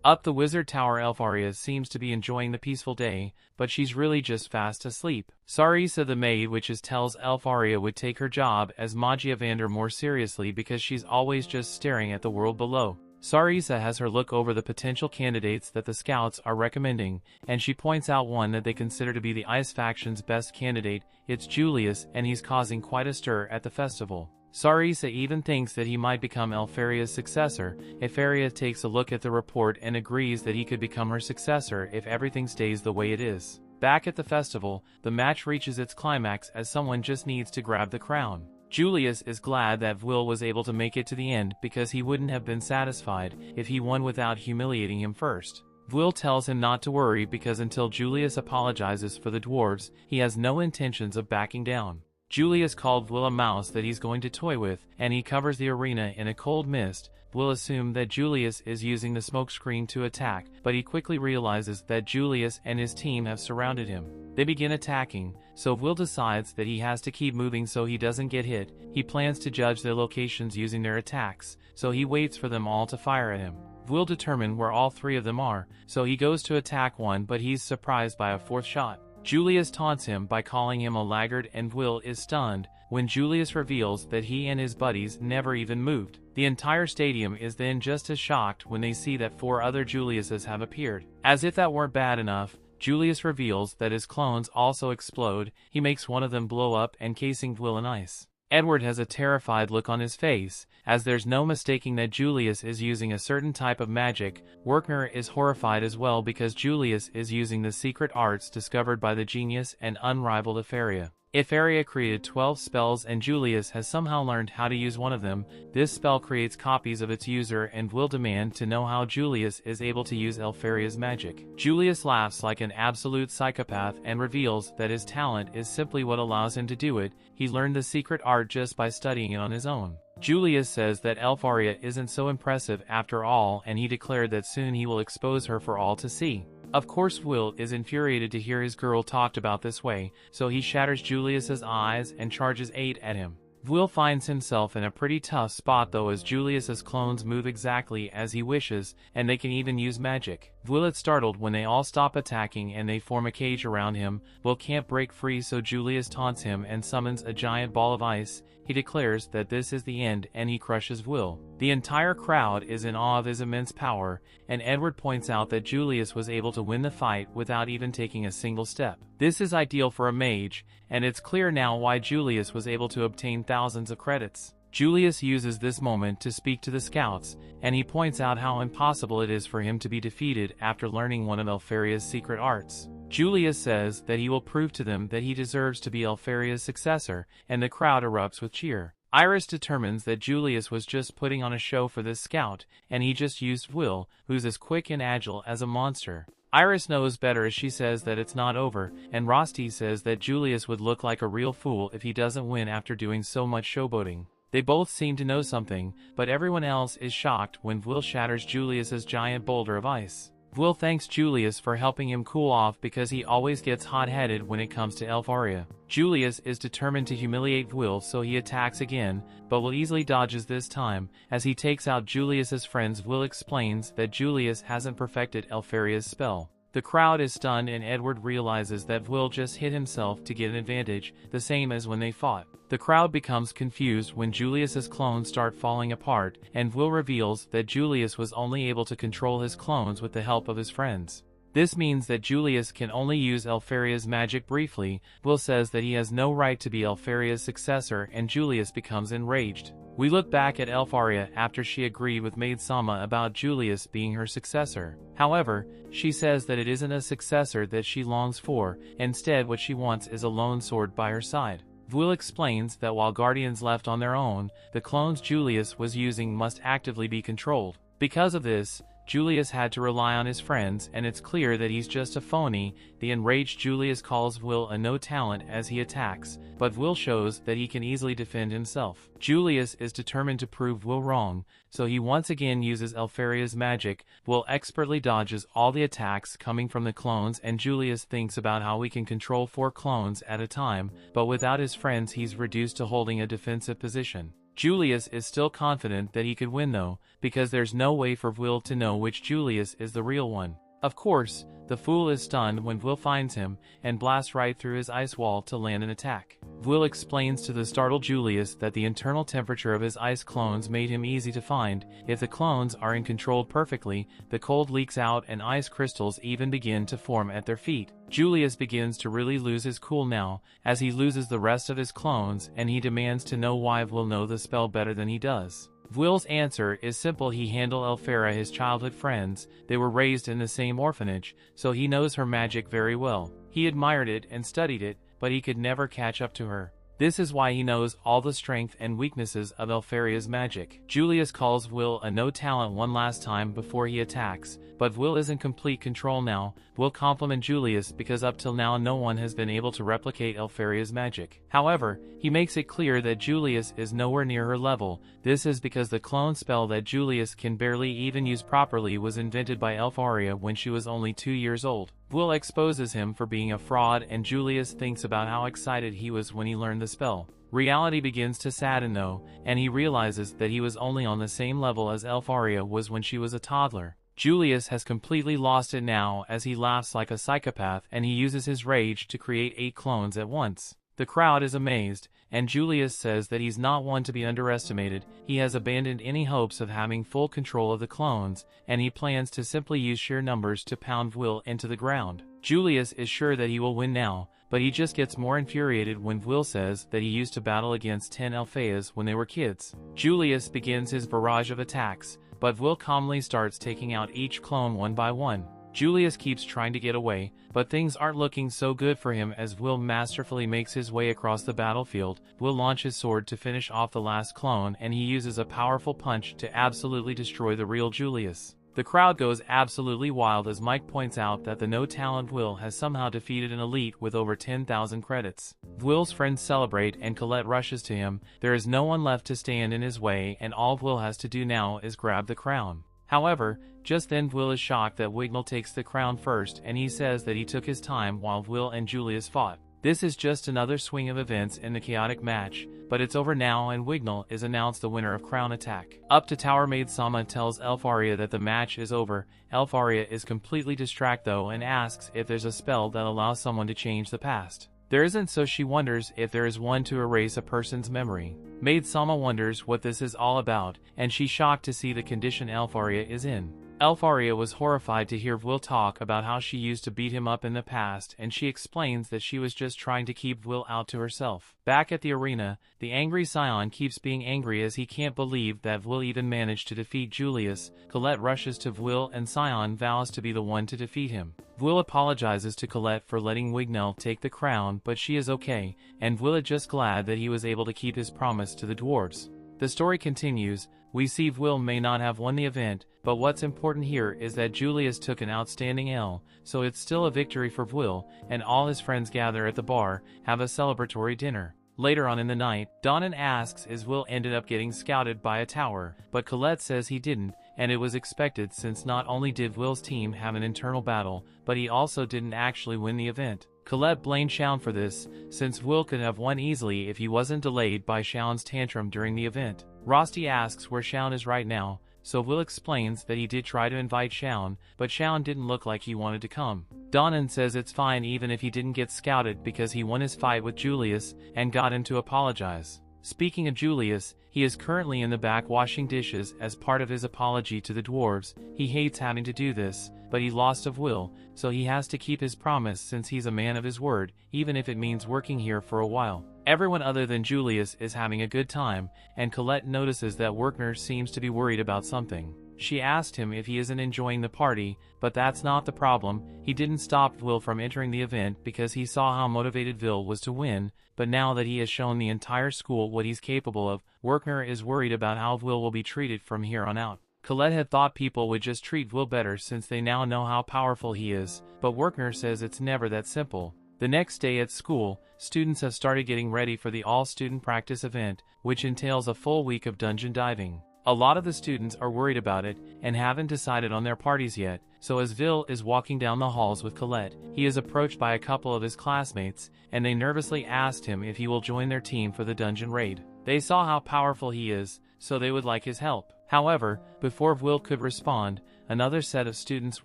Up the wizard tower, Elfaria seems to be enjoying the peaceful day, but she's really just fast asleep. Sarisa the maid witches tells Elfaria would take her job as Magia Vander more seriously because she's always just staring at the world below. Sarisa has her look over the potential candidates that the scouts are recommending, and she points out one that they consider to be the Ice faction's best candidate. It's Julius, and he's causing quite a stir at the festival. Sarisa even thinks that he might become Elfaria's successor. Elfaria takes a look at the report and agrees that he could become her successor if everything stays the way it is. Back at the festival, the match reaches its climax as someone just needs to grab the crown. Julius is glad that Will was able to make it to the end because he wouldn't have been satisfied if he won without humiliating him first. Will tells him not to worry because until Julius apologizes for the dwarves, he has no intentions of backing down. Julius called Will a mouse that he's going to toy with, and he covers the arena in a cold mist. Will assumed that Julius is using the smokescreen to attack, but he quickly realizes that Julius and his team have surrounded him. They begin attacking, so Will decides that he has to keep moving so he doesn't get hit. He plans to judge their locations using their attacks, so he waits for them all to fire at him. Will determine where all three of them are, so he goes to attack one, but he's surprised by a fourth shot. Julius taunts him by calling him a laggard and Will is stunned when Julius reveals that he and his buddies never even moved. The entire stadium is then just as shocked when they see that 4 other Juliuses have appeared. As if that weren't bad enough, Julius reveals that his clones also explode. He makes one of them blow up, encasing Will in ice. Edward has a terrified look on his face, as there's no mistaking that Julius is using a certain type of magic. Werkner is horrified as well because Julius is using the secret arts discovered by the genius and unrivaled Elfaria. Elfaria created 12 spells and Julius has somehow learned how to use one of them. This spell creates copies of its user and will demand to know how Julius is able to use Elfaria's magic. Julius laughs like an absolute psychopath and reveals that his talent is simply what allows him to do it. He learned the secret art just by studying it on his own. Julius says that Elfaria isn't so impressive after all, and he declared that soon he will expose her for all to see. Of course, Will is infuriated to hear his girl talked about this way, so he shatters Julius's eyes and charges 8 at him. Will finds himself in a pretty tough spot though, as Julius's clones move exactly as he wishes, and they can even use magic. Will is startled when they all stop attacking and they form a cage around him. Will can't break free, so Julius taunts him and summons a giant ball of ice. He declares that this is the end and he crushes Will. The entire crowd is in awe of his immense power, and Edward points out that Julius was able to win the fight without even taking a single step. This is ideal for a mage, and it's clear now why Julius was able to obtain thousands of credits. Julius uses this moment to speak to the scouts, and he points out how impossible it is for him to be defeated after learning one of Elfaria's secret arts. Julius says that he will prove to them that he deserves to be Elfaria's successor, and the crowd erupts with cheer. Iris determines that Julius was just putting on a show for this scout, and he just used Will, who's as quick and agile as a monster. Iris knows better as she says that it's not over, and Rosti says that Julius would look like a real fool if he doesn't win after doing so much showboating. They both seem to know something, but everyone else is shocked when Will shatters Julius's giant boulder of ice. Will thanks Julius for helping him cool off because he always gets hot-headed when it comes to Elfaria. Julius is determined to humiliate Will, so he attacks again, but Will easily dodges this time. As he takes out Julius's friends, Will explains that Julius hasn't perfected Elfaria's spell. The crowd is stunned and Edward realizes that Will just hit himself to get an advantage, the same as when they fought. The crowd becomes confused when Julius's clones start falling apart, and Will reveals that Julius was only able to control his clones with the help of his friends. This means that Julius can only use Elfaria's magic briefly. Will says that he has no right to be Elfaria's successor, and Julius becomes enraged. We look back at Elfaria after she agreed with Maid Sama about Julius being her successor. However, she says that it isn't a successor that she longs for. Instead, what she wants is a lone sword by her side. Will explains that while Guardians left on their own, the clones Julius was using must actively be controlled. Because of this, Julius had to rely on his friends, and it's clear that he's just a phony. The enraged Julius calls Will a no-talent as he attacks, but Will shows that he can easily defend himself. Julius is determined to prove Will wrong, so he once again uses Elfaria's magic. Will expertly dodges all the attacks coming from the clones, and Julius thinks about how we can control 4 clones at a time, but without his friends he's reduced to holding a defensive position. Julius is still confident that he could win though, because there's no way for Will to know which Julius is the real one. Of course, the fool is stunned when Will finds him, and blasts right through his ice wall to land an attack. Will explains to the startled Julius that the internal temperature of his ice clones made him easy to find. If the clones are controlled perfectly, the cold leaks out and ice crystals even begin to form at their feet. Julius begins to really lose his cool now, as he loses the rest of his clones, and he demands to know why Will know the spell better than he does. Will's answer is simple: he handled Elfara, his childhood friends. They were raised in the same orphanage, so he knows her magic very well. He admired it and studied it, but he could never catch up to her. This is why he knows all the strength and weaknesses of Elfaria's magic. Julius calls Will a no-talent one last time before he attacks, but Will is in complete control now. Will compliment Julius because up till now no one has been able to replicate Elfaria's magic. However, he makes it clear that Julius is nowhere near her level. This is because the clone spell that Julius can barely even use properly was invented by Elfaria when she was only 2 years old. Will exposes him for being a fraud, and Julius thinks about how excited he was when he learned the spell. Reality begins to sadden though, and he realizes that he was only on the same level as Elfaria was when she was a toddler. Julius has completely lost it now, as he laughs like a psychopath, and he uses his rage to create 8 clones at once. The crowd is amazed, and Julius says that he's not one to be underestimated. He has abandoned any hopes of having full control of the clones, and he plans to simply use sheer numbers to pound Will into the ground. Julius is sure that he will win now, but he just gets more infuriated when Will says that he used to battle against 10 Alpheas when they were kids. Julius begins his barrage of attacks, but Will calmly starts taking out each clone one by one. Julius keeps trying to get away, but things aren't looking so good for him as Will masterfully makes his way across the battlefield. Will launches his sword to finish off the last clone, and he uses a powerful punch to absolutely destroy the real Julius. The crowd goes absolutely wild as Mike points out that the no-talent Will has somehow defeated an elite with over 10,000 credits. Will's friends celebrate and Colette rushes to him. There is no one left to stand in his way, and all Will has to do now is grab the crown. However, just then Will is shocked that Wignall takes the crown first, and he says that he took his time while Will and Julius fought. This is just another swing of events in the chaotic match, but it's over now and Wignall is announced the winner of Crown Attack. Up to Tower Maid Sama tells Elfaria that the match is over. Elfaria is completely distracted though and asks if there's a spell that allows someone to change the past. There isn't, so she wonders if there is one to erase a person's memory. Maid Sama wonders what this is all about, and she's shocked to see the condition Elfaria is in. Elfaria was horrified to hear Will talk about how she used to beat him up in the past, and she explains that she was just trying to keep Will out to herself. Back at the arena, the angry Scion keeps being angry as he can't believe that Will even managed to defeat Julius. Colette rushes to Will and Scion vows to be the one to defeat him. Will apologizes to Colette for letting Wignall take the crown, but she is okay, and Will is just glad that he was able to keep his promise to the dwarves. The story continues. We see Will may not have won the event, but what's important here is that Julius took an outstanding L, so it's still a victory for Will, and all his friends gather at the bar, have a celebratory dinner. Later on in the night, Donnan asks if Will ended up getting scouted by a tower, but Colette says he didn't, and it was expected since not only did Will's team have an internal battle, but he also didn't actually win the event. Colette blamed Shaun for this, since Will could have won easily if he wasn't delayed by Shaun's tantrum during the event. Rosti asks where Shaun is right now, so Will explains that he did try to invite Shaun, but Shaun didn't look like he wanted to come. Donnan says it's fine even if he didn't get scouted because he won his fight with Julius and got him to apologize. Speaking of Julius, he is currently in the back washing dishes as part of his apology to the dwarves. He hates having to do this, but he lost of Will, so he has to keep his promise since he's a man of his word, even if it means working here for a while. Everyone other than Julius is having a good time, and Colette notices that Werkner seems to be worried about something. She asked him if he isn't enjoying the party, but that's not the problem. He didn't stop Will from entering the event because he saw how motivated Will was to win, but now that he has shown the entire school what he's capable of, Werkner is worried about how Will be treated from here on out. Colette had thought people would just treat Will better since they now know how powerful he is, but Werkner says it's never that simple. The next day at school, students have started getting ready for the all-student practice event, which entails a full week of dungeon diving. A lot of the students are worried about it and haven't decided on their parties yet, so as Vil is walking down the halls with Colette, he is approached by a couple of his classmates, and they nervously asked him if he will join their team for the dungeon raid. They saw how powerful he is, so they would like his help. However, before Will could respond, another set of students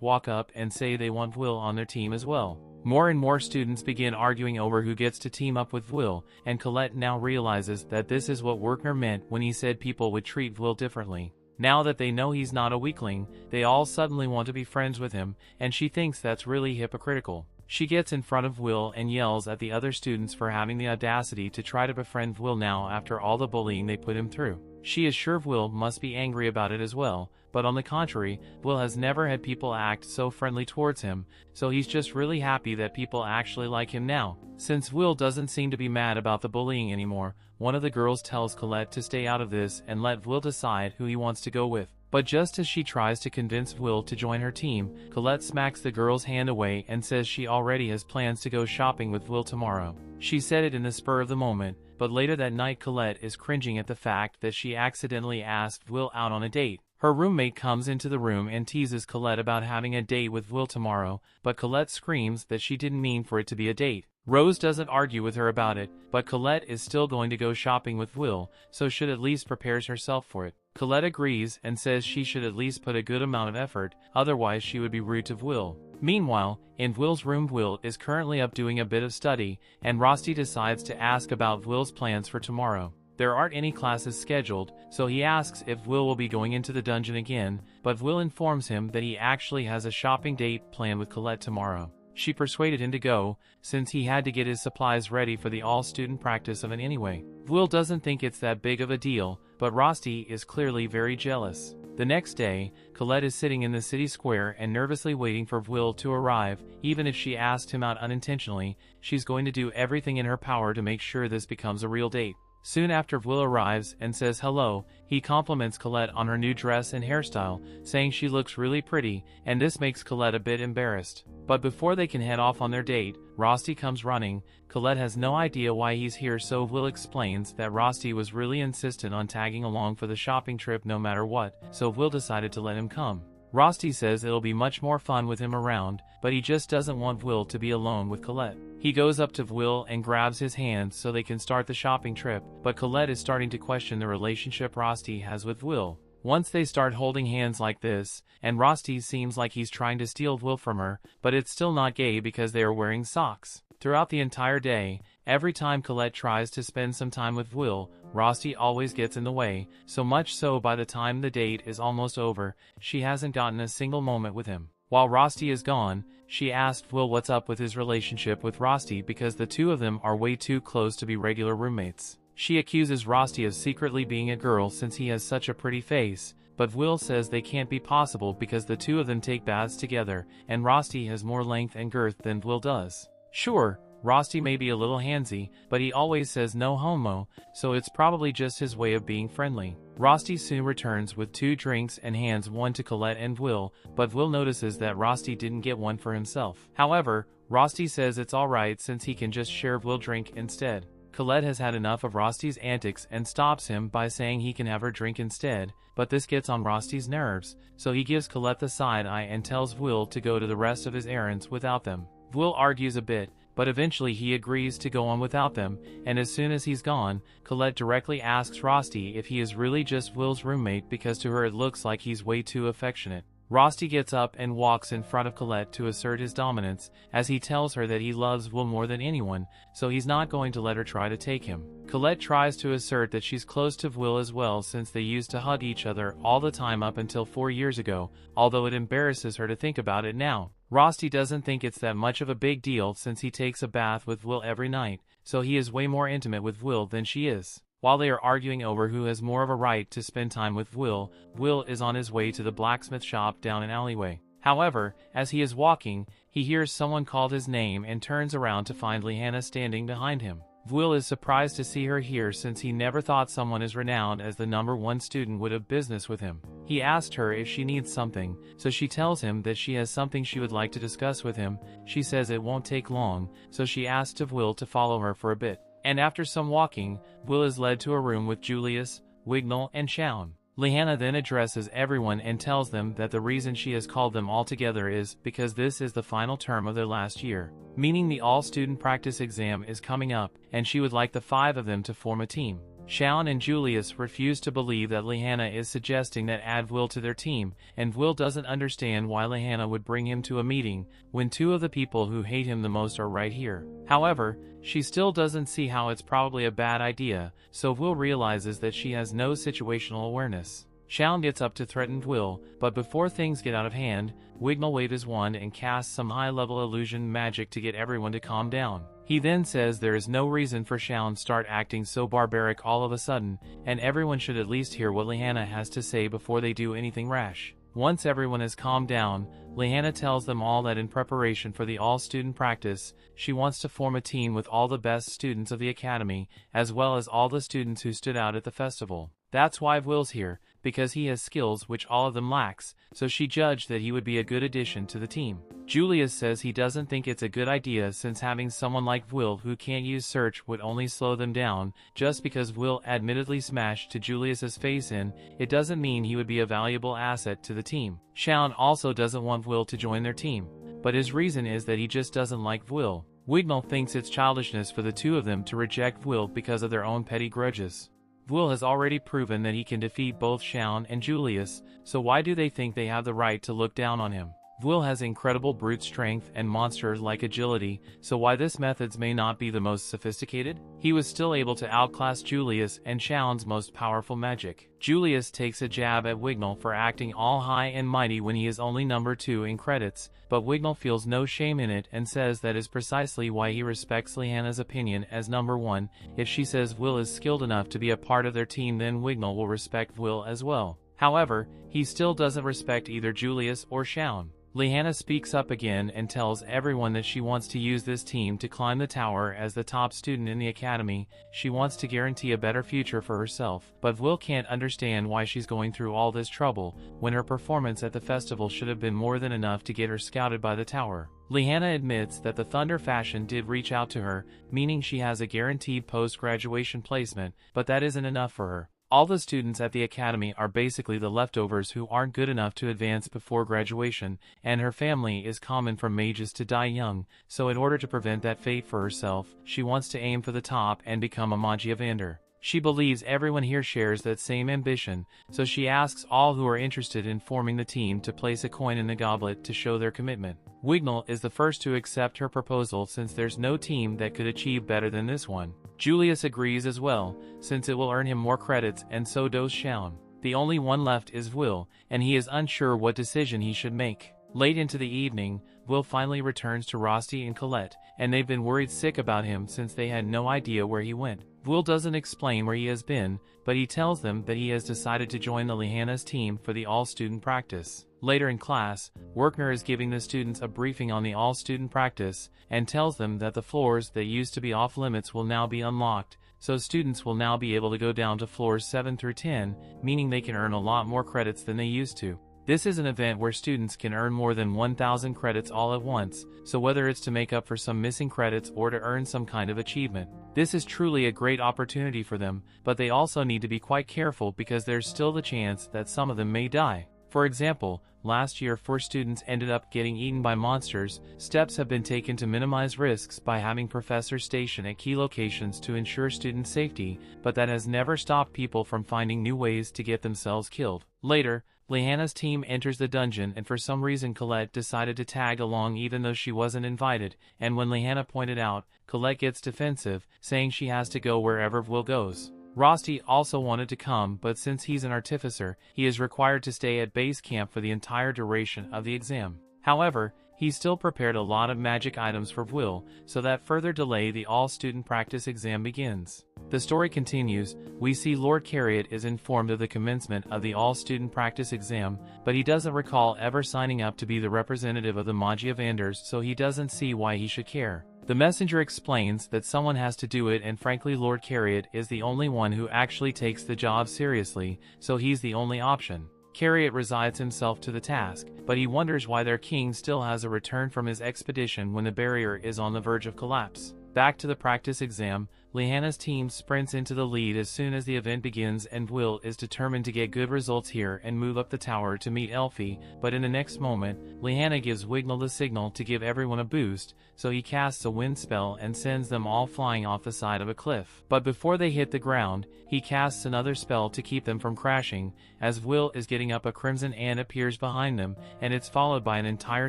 walk up and say they want Will on their team as well. More and more students begin arguing over who gets to team up with Will, and Colette now realizes that this is what Werkner meant when he said people would treat Will differently. Now that they know he's not a weakling, they all suddenly want to be friends with him, and she thinks that's really hypocritical. She gets in front of Will and yells at the other students for having the audacity to try to befriend Will now after all the bullying they put him through. She is sure Will must be angry about it as well, but on the contrary, Will has never had people act so friendly towards him, so he's just really happy that people actually like him now. Since Will doesn't seem to be mad about the bullying anymore, one of the girls tells Colette to stay out of this and let Will decide who he wants to go with. But just as she tries to convince Will to join her team, Colette smacks the girl's hand away and says she already has plans to go shopping with Will tomorrow. She said it in the spur of the moment, but later that night Colette is cringing at the fact that she accidentally asked Will out on a date. Her roommate comes into the room and teases Colette about having a date with Will tomorrow, but Colette screams that she didn't mean for it to be a date. Rose doesn't argue with her about it, but Colette is still going to go shopping with Will, so should at least prepares herself for it. Colette agrees and says she should at least put a good amount of effort, otherwise she would be rude to Will. Meanwhile, in Will's room, Will is currently up doing a bit of study, and Rosti decides to ask about Will's plans for tomorrow. There aren't any classes scheduled, so he asks if Will will be going into the dungeon again, but Will informs him that he actually has a shopping date planned with Colette tomorrow. She persuaded him to go, since he had to get his supplies ready for the all-student practice event anyway. Will doesn't think it's that big of a deal, but Rosti is clearly very jealous. The next day, Colette is sitting in the city square and nervously waiting for Will to arrive. Even if she asked him out unintentionally, she's going to do everything in her power to make sure this becomes a real date. Soon after Will arrives and says hello, he compliments Colette on her new dress and hairstyle, saying she looks really pretty, and this makes Colette a bit embarrassed. But before they can head off on their date, Rosti comes running. Colette has no idea why he's here, so Will explains that Rosti was really insistent on tagging along for the shopping trip no matter what, so Will decided to let him come. Rosti says it'll be much more fun with him around, but he just doesn't want Will to be alone with Colette. He goes up to Will and grabs his hand so they can start the shopping trip, but Colette is starting to question the relationship Rosti has with Will. Once they start holding hands like this, and Rosti seems like he's trying to steal Will from her, but it's still not gay because they are wearing socks. Throughout the entire day, every time Colette tries to spend some time with Will, Rosti always gets in the way, so much so by the time the date is almost over, she hasn't gotten a single moment with him. While Rosti is gone, she asked Will what's up with his relationship with Rosti because the two of them are way too close to be regular roommates. She accuses Rosti of secretly being a girl since he has such a pretty face, but Will says they can't be possible because the two of them take baths together, and Rosti has more length and girth than Will does. Sure, Rosti may be a little handsy, but he always says no homo, so it's probably just his way of being friendly. Rosti soon returns with 2 drinks and hands one to Colette and Will, but Will notices that Rosti didn't get one for himself. However, Rosti says it's alright since he can just share Will's drink instead. Colette has had enough of Rosti's antics and stops him by saying he can have her drink instead, but this gets on Rosti's nerves, so he gives Colette the side eye and tells Will to go to the rest of his errands without them. Will argues a bit, but eventually he agrees to go on without them, and as soon as he's gone, Colette directly asks Rosti if he is really just Will's roommate because to her it looks like he's way too affectionate. Rosti gets up and walks in front of Colette to assert his dominance, as he tells her that he loves Will more than anyone, so he's not going to let her try to take him. Colette tries to assert that she's close to Will as well since they used to hug each other all the time up until 4 years ago, although it embarrasses her to think about it now. Rosti doesn't think it's that much of a big deal since he takes a bath with Will every night, so he is way more intimate with Will than she is. While they are arguing over who has more of a right to spend time with Will, Will is on his way to the blacksmith shop down an alleyway. However, as he is walking, he hears someone call his name and turns around to find Lehanna standing behind him. Will is surprised to see her here since he never thought someone as renowned as the #1 student would have business with him. He asked her if she needs something, so she tells him that she has something she would like to discuss with him. She says it won't take long, so she asks of Will to follow her for a bit. And after some walking, Will is led to a room with Julius, Wignall, and Shounen. Lihanna then addresses everyone and tells them that the reason she has called them all together is because this is the final term of their last year, meaning the all-student practice exam is coming up, and she would like the 5 of them to form a team. Shounen and Julius refuse to believe that Lihanna is suggesting that add Will to their team, and Will doesn't understand why Lihanna would bring him to a meeting when 2 of the people who hate him the most are right here. However, she still doesn't see how it's probably a bad idea, so Will realizes that she has no situational awareness. Shounen gets up to threaten Will, but before things get out of hand, Wignall waves his wand and casts some high-level illusion magic to get everyone to calm down. He then says there is no reason for Shounen to start acting so barbaric all of a sudden, and everyone should at least hear what Lihanna has to say before they do anything rash. Once everyone has calmed down, Lihanna tells them all that in preparation for the all-student practice, she wants to form a team with all the best students of the academy, as well as all the students who stood out at the festival. That's why Will's here, because he has skills which all of them lacks, so she judged that he would be a good addition to the team. Julius says he doesn't think it's a good idea since having someone like Will who can't use search would only slow them down. Just because Will admittedly smashed to Julius's face in, it doesn't mean he would be a valuable asset to the team. Shounen also doesn't want Will to join their team, but his reason is that he just doesn't like Will. Wignall thinks it's childishness for the 2 of them to reject Will because of their own petty grudges. Will has already proven that he can defeat both Shounen and Julius, so why do they think they have the right to look down on him? Will has incredible brute strength and monsters-like agility, so why this methods may not be the most sophisticated? He was still able to outclass Julius and Shounen's most powerful magic. Julius takes a jab at Wignall for acting all high and mighty when he is only number 2 in credits, but Wignall feels no shame in it and says that is precisely why he respects Lihanna's opinion as number 1. If she says Will is skilled enough to be a part of their team, then Wignall will respect Will as well. However, he still doesn't respect either Julius or Shounen. Lihanna speaks up again and tells everyone that she wants to use this team to climb the tower as the top student in the academy. She wants to guarantee a better future for herself, but Will can't understand why she's going through all this trouble when her performance at the festival should have been more than enough to get her scouted by the tower. Lihanna admits that the Thunder Fashion did reach out to her, meaning she has a guaranteed post-graduation placement, but that isn't enough for her. All the students at the academy are basically the leftovers who aren't good enough to advance before graduation, and her family is common for mages to die young, so in order to prevent that fate for herself, she wants to aim for the top and become a Magia Vander. She believes everyone here shares that same ambition, so she asks all who are interested in forming the team to place a coin in the goblet to show their commitment. Wignall is the first to accept her proposal since there's no team that could achieve better than this one. Julius agrees as well, since it will earn him more credits, and so does Shounen. The only one left is Will, and he is unsure what decision he should make. Late into the evening, Will finally returns to Rosti and Colette, and they've been worried sick about him since they had no idea where he went. Will doesn't explain where he has been, but he tells them that he has decided to join the Lihanna's team for the all-student practice. Later in class, Werkner is giving the students a briefing on the all-student practice, and tells them that the floors that used to be off-limits will now be unlocked, so students will now be able to go down to floors 7 through 10, meaning they can earn a lot more credits than they used to. This is an event where students can earn more than 1,000 credits all at once, so whether it's to make up for some missing credits or to earn some kind of achievement, this is truly a great opportunity for them, but they also need to be quite careful because there's still the chance that some of them may die. For example, last year 4 students ended up getting eaten by monsters. Steps have been taken to minimize risks by having professors stationed at key locations to ensure student safety, but that has never stopped people from finding new ways to get themselves killed. Later, Lihanna's team enters the dungeon, and for some reason Colette decided to tag along even though she wasn't invited, and when Lihanna pointed out, Colette gets defensive, saying she has to go wherever Will goes. Rosti also wanted to come, but since he's an artificer, he is required to stay at base camp for the entire duration of the exam. However, he still prepared a lot of magic items for Will, so that further delay the all-student practice exam begins. The story continues. We see Lord Carriot is informed of the commencement of the all-student practice exam, but he doesn't recall ever signing up to be the representative of the Magia Vanders, so he doesn't see why he should care. The messenger explains that someone has to do it, and frankly Lord Carriot is the only one who actually takes the job seriously, so he's the only option. Chariot resigns himself to the task, but he wonders why their king still has a return from his expedition when the barrier is on the verge of collapse. Back to the practice exam, Lihanna's team sprints into the lead as soon as the event begins, and Will is determined to get good results here and move up the tower to meet Elfie, but in the next moment, Lihanna gives Wignall the signal to give everyone a boost, so he casts a wind spell and sends them all flying off the side of a cliff. But before they hit the ground, he casts another spell to keep them from crashing, as Will is getting up, a crimson ant appears behind them, and it's followed by an entire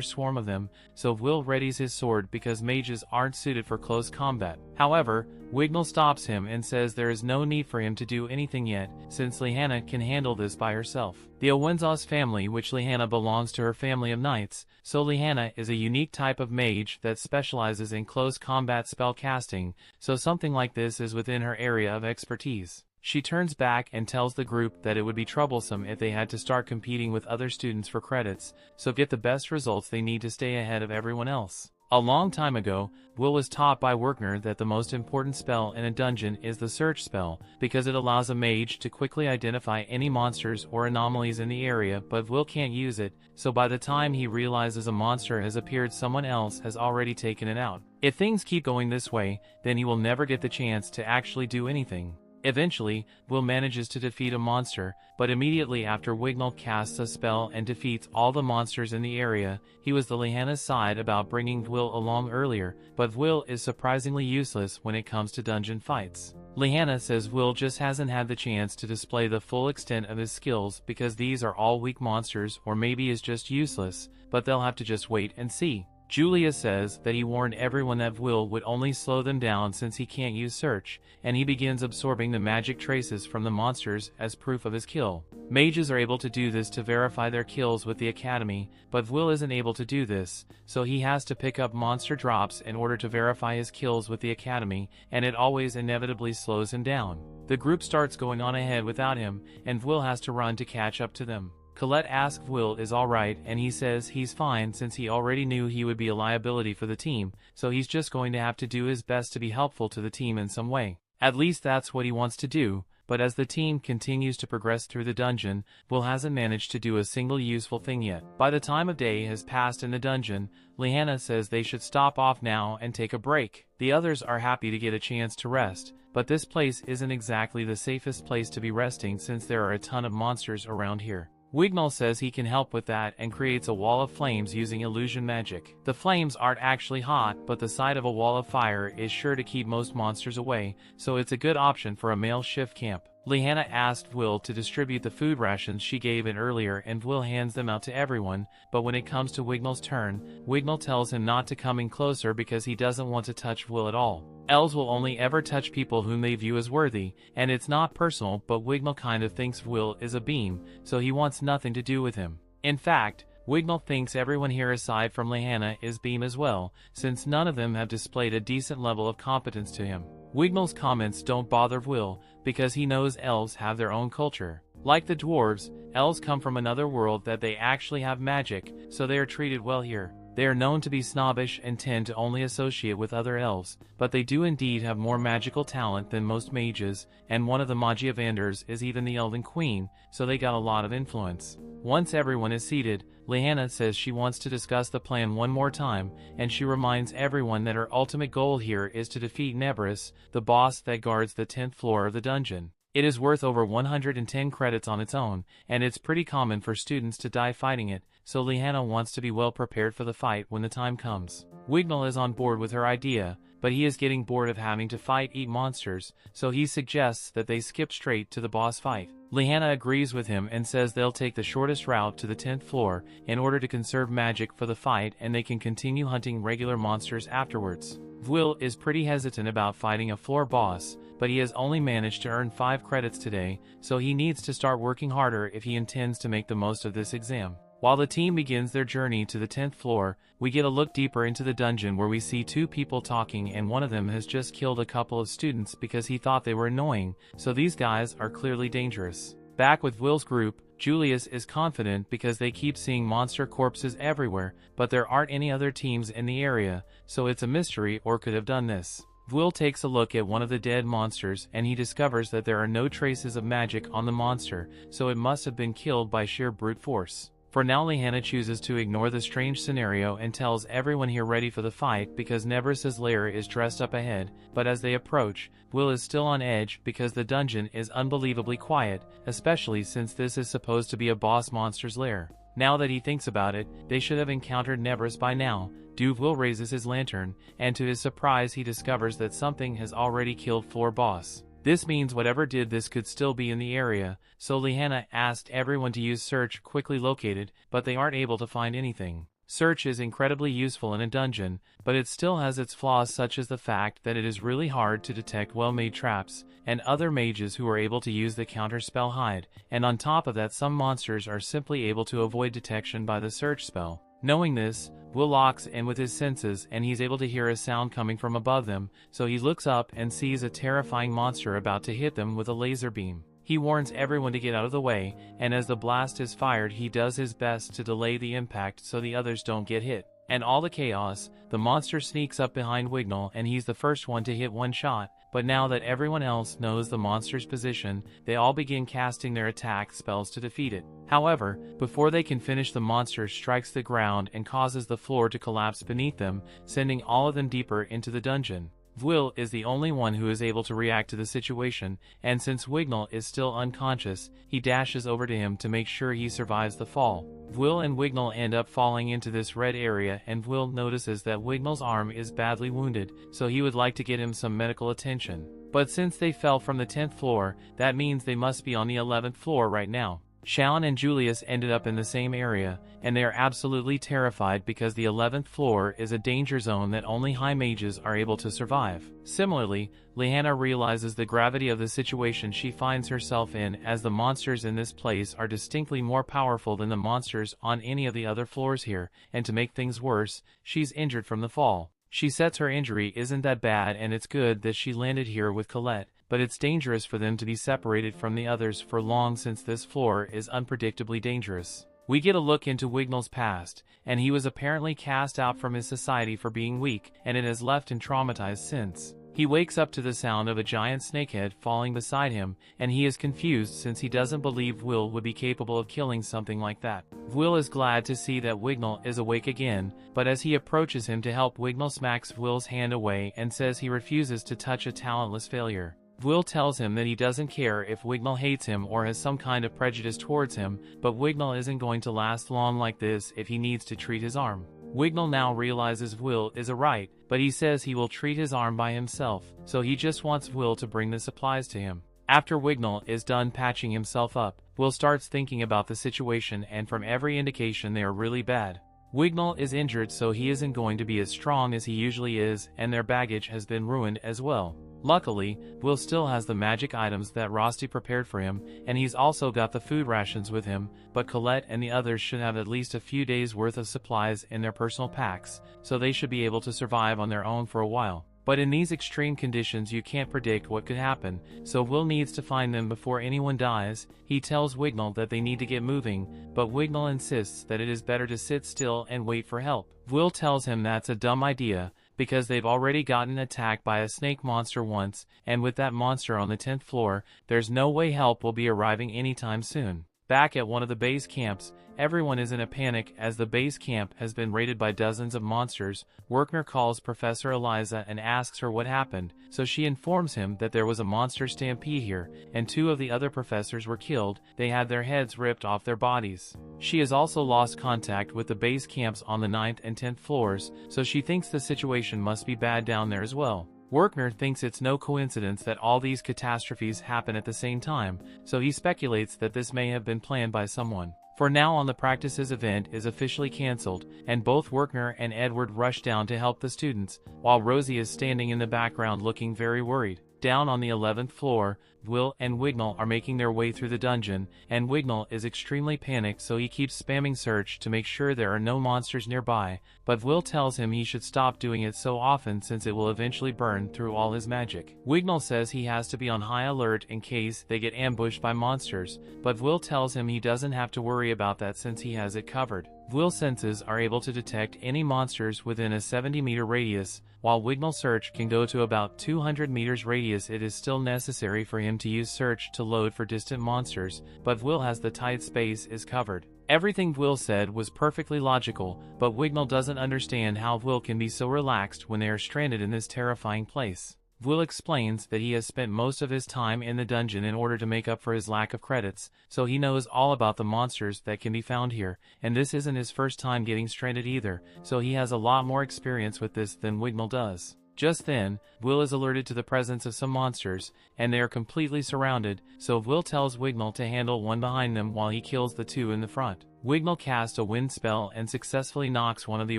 swarm of them, so Will readies his sword because mages aren't suited for close combat. However, Wignall stops him and says there is no need for him to do anything yet, since Lihanna can handle this by herself. The Owenzos family, which Lihanna belongs to her family of knights, so Lihanna is a unique type of mage that specializes in close combat spell casting, so something like this is within her area of expertise. She turns back and tells the group that it would be troublesome if they had to start competing with other students for credits, so get the best results they need to stay ahead of everyone else. A long time ago, Will was taught by Werkner that the most important spell in a dungeon is the search spell, because it allows a mage to quickly identify any monsters or anomalies in the area, but Will can't use it, so by the time he realizes a monster has appeared, someone else has already taken it out. If things keep going this way, then he will never get the chance to actually do anything. Eventually, Will manages to defeat a monster, but immediately after Wignall casts a spell and defeats all the monsters in the area. He was the Lihanna's side about bringing Will along earlier, but Will is surprisingly useless when it comes to dungeon fights. Lihanna says Will just hasn't had the chance to display the full extent of his skills because these are all weak monsters, or maybe is just useless, but they'll have to just wait and see. Julia says that he warned everyone that Will would only slow them down since he can't use search, and he begins absorbing the magic traces from the monsters as proof of his kill. Mages are able to do this to verify their kills with the academy, but Will isn't able to do this, so he has to pick up monster drops in order to verify his kills with the academy, and it always inevitably slows him down. The group starts going on ahead without him, and Will has to run to catch up to them. Colette asks Will is alright, and he says he's fine since he already knew he would be a liability for the team, so he's just going to have to do his best to be helpful to the team in some way. At least that's what he wants to do, but as the team continues to progress through the dungeon, Will hasn't managed to do a single useful thing yet. By the time of day has passed in the dungeon, Lihanna says they should stop off now and take a break. The others are happy to get a chance to rest, but this place isn't exactly the safest place to be resting since there are a ton of monsters around here. Wignall says he can help with that and creates a wall of flames using illusion magic. The flames aren't actually hot, but the sight of a wall of fire is sure to keep most monsters away, so it's a good option for a male shift camp. Lihanna asked Will to distribute the food rations she gave in earlier, and Will hands them out to everyone, but when it comes to Wignall's turn, Wignall tells him not to come in closer because he doesn't want to touch Will at all. Elves will only ever touch people whom they view as worthy, and it's not personal, but Wignall kind of thinks Will is a beam, so he wants nothing to do with him. In fact, Wignall thinks everyone here aside from Lihanna is beam as well, since none of them have displayed a decent level of competence to him. Wignall's comments don't bother Will, because he knows elves have their own culture. Like the dwarves, elves come from another world that they actually have magic, so they are treated well here. They are known to be snobbish and tend to only associate with other elves, but they do indeed have more magical talent than most mages, and one of the Magia Vanders is even the Elven Queen, so they got a lot of influence. Once everyone is seated, Lihanna says she wants to discuss the plan one more time, and she reminds everyone that her ultimate goal here is to defeat Nebris, the boss that guards the 10th floor of the dungeon. It is worth over 110 credits on its own, and it's pretty common for students to die fighting it, so Lihanna wants to be well prepared for the fight when the time comes. Wignall is on board with her idea, but he is getting bored of having to eat monsters, so he suggests that they skip straight to the boss fight. Lihanna agrees with him and says they'll take the shortest route to the 10th floor in order to conserve magic for the fight, and they can continue hunting regular monsters afterwards. Will is pretty hesitant about fighting a floor boss, but he has only managed to earn 5 credits today, so he needs to start working harder if he intends to make the most of this exam. While the team begins their journey to the 10th floor, we get a look deeper into the dungeon where we see 2 people talking, and one of them has just killed a couple of students because he thought they were annoying, so these guys are clearly dangerous. Back with Will's group, Julius is confident because they keep seeing monster corpses everywhere, but there aren't any other teams in the area, so it's a mystery or could have done this. Will takes a look at one of the dead monsters and he discovers that there are no traces of magic on the monster, so it must have been killed by sheer brute force. For now, Lihanna chooses to ignore the strange scenario and tells everyone here ready for the fight because Nebris's lair is dressed up ahead, but as they approach, Will is still on edge because the dungeon is unbelievably quiet, especially since this is supposed to be a boss monster's lair. Now that he thinks about it, they should have encountered Nebris by now. Will raises his lantern, and to his surprise he discovers that something has already killed floor boss. This means whatever did this could still be in the area, so Lihanna asked everyone to use search quickly located, but they aren't able to find anything. Search is incredibly useful in a dungeon, but it still has its flaws, such as the fact that it is really hard to detect well-made traps, and other mages who are able to use the counter spell hide, and on top of that some monsters are simply able to avoid detection by the search spell. Knowing this, Will locks in with his senses and he's able to hear a sound coming from above them, so he looks up and sees a terrifying monster about to hit them with a laser beam. He warns everyone to get out of the way, and as the blast is fired he does his best to delay the impact so the others don't get hit. And all the chaos, the monster sneaks up behind Wignall and he's the first one to hit one shot, but now that everyone else knows the monster's position, they all begin casting their attack spells to defeat it. However, before they can finish, the monster strikes the ground and causes the floor to collapse beneath them, sending all of them deeper into the dungeon. Will is the only one who is able to react to the situation, and since Wignall is still unconscious, he dashes over to him to make sure he survives the fall. Will and Wignall end up falling into this red area, and Will notices that Wignall's arm is badly wounded, so he would like to get him some medical attention. But since they fell from the 10th floor, that means they must be on the 11th floor right now. Shounen and Julius ended up in the same area, and they are absolutely terrified because the 11th floor is a danger zone that only high mages are able to survive. Similarly, Lihanna realizes the gravity of the situation she finds herself in, as the monsters in this place are distinctly more powerful than the monsters on any of the other floors here, and to make things worse, she's injured from the fall. She says her injury isn't that bad and it's good that she landed here with Colette, but it's dangerous for them to be separated from the others for long since this floor is unpredictably dangerous. We get a look into Wignall's past, and he was apparently cast out from his society for being weak, and it has left him traumatized since. He wakes up to the sound of a giant snakehead falling beside him, and he is confused since he doesn't believe Will would be capable of killing something like that. Will is glad to see that Wignall is awake again, but as he approaches him to help, Wignall smacks Will's hand away and says he refuses to touch a talentless failure. Will tells him that he doesn't care if Wignall hates him or has some kind of prejudice towards him, but Wignall isn't going to last long like this if he needs to treat his arm. Wignall now realizes Will is right, but he says he will treat his arm by himself, so he just wants Will to bring the supplies to him. After Wignall is done patching himself up, Will starts thinking about the situation, and from every indication they are really bad. Wignall is injured, so he isn't going to be as strong as he usually is, and their baggage has been ruined as well. Luckily, Will still has the magic items that Rosti prepared for him, and he's also got the food rations with him, but Colette and the others should have at least a few days worth of supplies in their personal packs, so they should be able to survive on their own for a while. But in these extreme conditions you can't predict what could happen, so Will needs to find them before anyone dies. He tells Wignall that they need to get moving, but Wignall insists that it is better to sit still and wait for help. Will tells him that's a dumb idea, because they've already gotten attacked by a snake monster once, and with that monster on the 10th floor, there's no way help will be arriving anytime soon. Back at one of the base camps, everyone is in a panic as the base camp has been raided by dozens of monsters. Werkner calls Professor Eliza and asks her what happened, so she informs him that there was a monster stampede here, and 2 of the other professors were killed. They had their heads ripped off their bodies. She has also lost contact with the base camps on the 9th and 10th floors, so she thinks the situation must be bad down there as well. Werkner thinks it's no coincidence that all these catastrophes happen at the same time, so he speculates that this may have been planned by someone. For now on, the practices event is officially cancelled, and both Werkner and Edward rush down to help the students, while Rosie is standing in the background looking very worried. Down on the 11th floor, Will and Wignall are making their way through the dungeon, and Wignall is extremely panicked, so he keeps spamming search to make sure there are no monsters nearby, but Will tells him he should stop doing it so often since it will eventually burn through all his magic. Wignall says he has to be on high alert in case they get ambushed by monsters, but Will tells him he doesn't have to worry about that since he has it covered. Will's senses are able to detect any monsters within a 70-meter radius, while Wignall's search can go to about 200 meters radius. It is still necessary for him to use search to load for distant monsters, but Will has the tight space is covered. Everything Will said was perfectly logical, but Wignall doesn't understand how Will can be so relaxed when they are stranded in this terrifying place. Will explains that he has spent most of his time in the dungeon in order to make up for his lack of credits, so he knows all about the monsters that can be found here, and this isn't his first time getting stranded either, so he has a lot more experience with this than Wignall does. Just then, Will is alerted to the presence of some monsters, and they are completely surrounded, so Will tells Wignall to handle one behind them while he kills the two in the front. Wignall casts a wind spell and successfully knocks one of the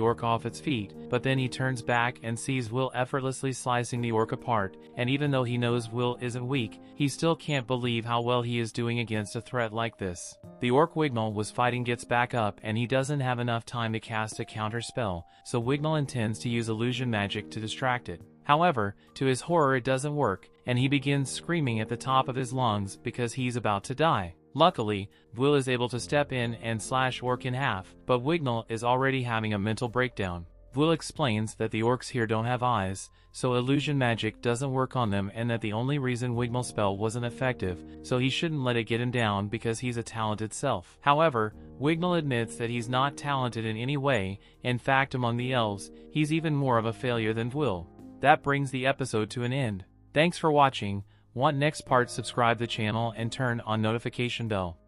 orc off its feet, but then he turns back and sees Will effortlessly slicing the orc apart, and even though he knows Will isn't weak, he still can't believe how well he is doing against a threat like this. The orc Wignall was fighting gets back up and he doesn't have enough time to cast a counter spell, so Wignall intends to use illusion magic to distract it. However, to his horror it doesn't work, and he begins screaming at the top of his lungs because he's about to die. Luckily, Will is able to step in and slash orc in half, but Wignall is already having a mental breakdown. Will explains that the orcs here don't have eyes, so illusion magic doesn't work on them, and that the only reason Wignall's spell wasn't effective, so he shouldn't let it get him down because he's a talented self. However, Wignall admits that he's not talented in any way. In fact, among the elves, he's even more of a failure than Will. That brings the episode to an end. Thanks for watching. Want next part? Subscribe the channel and turn on notification bell.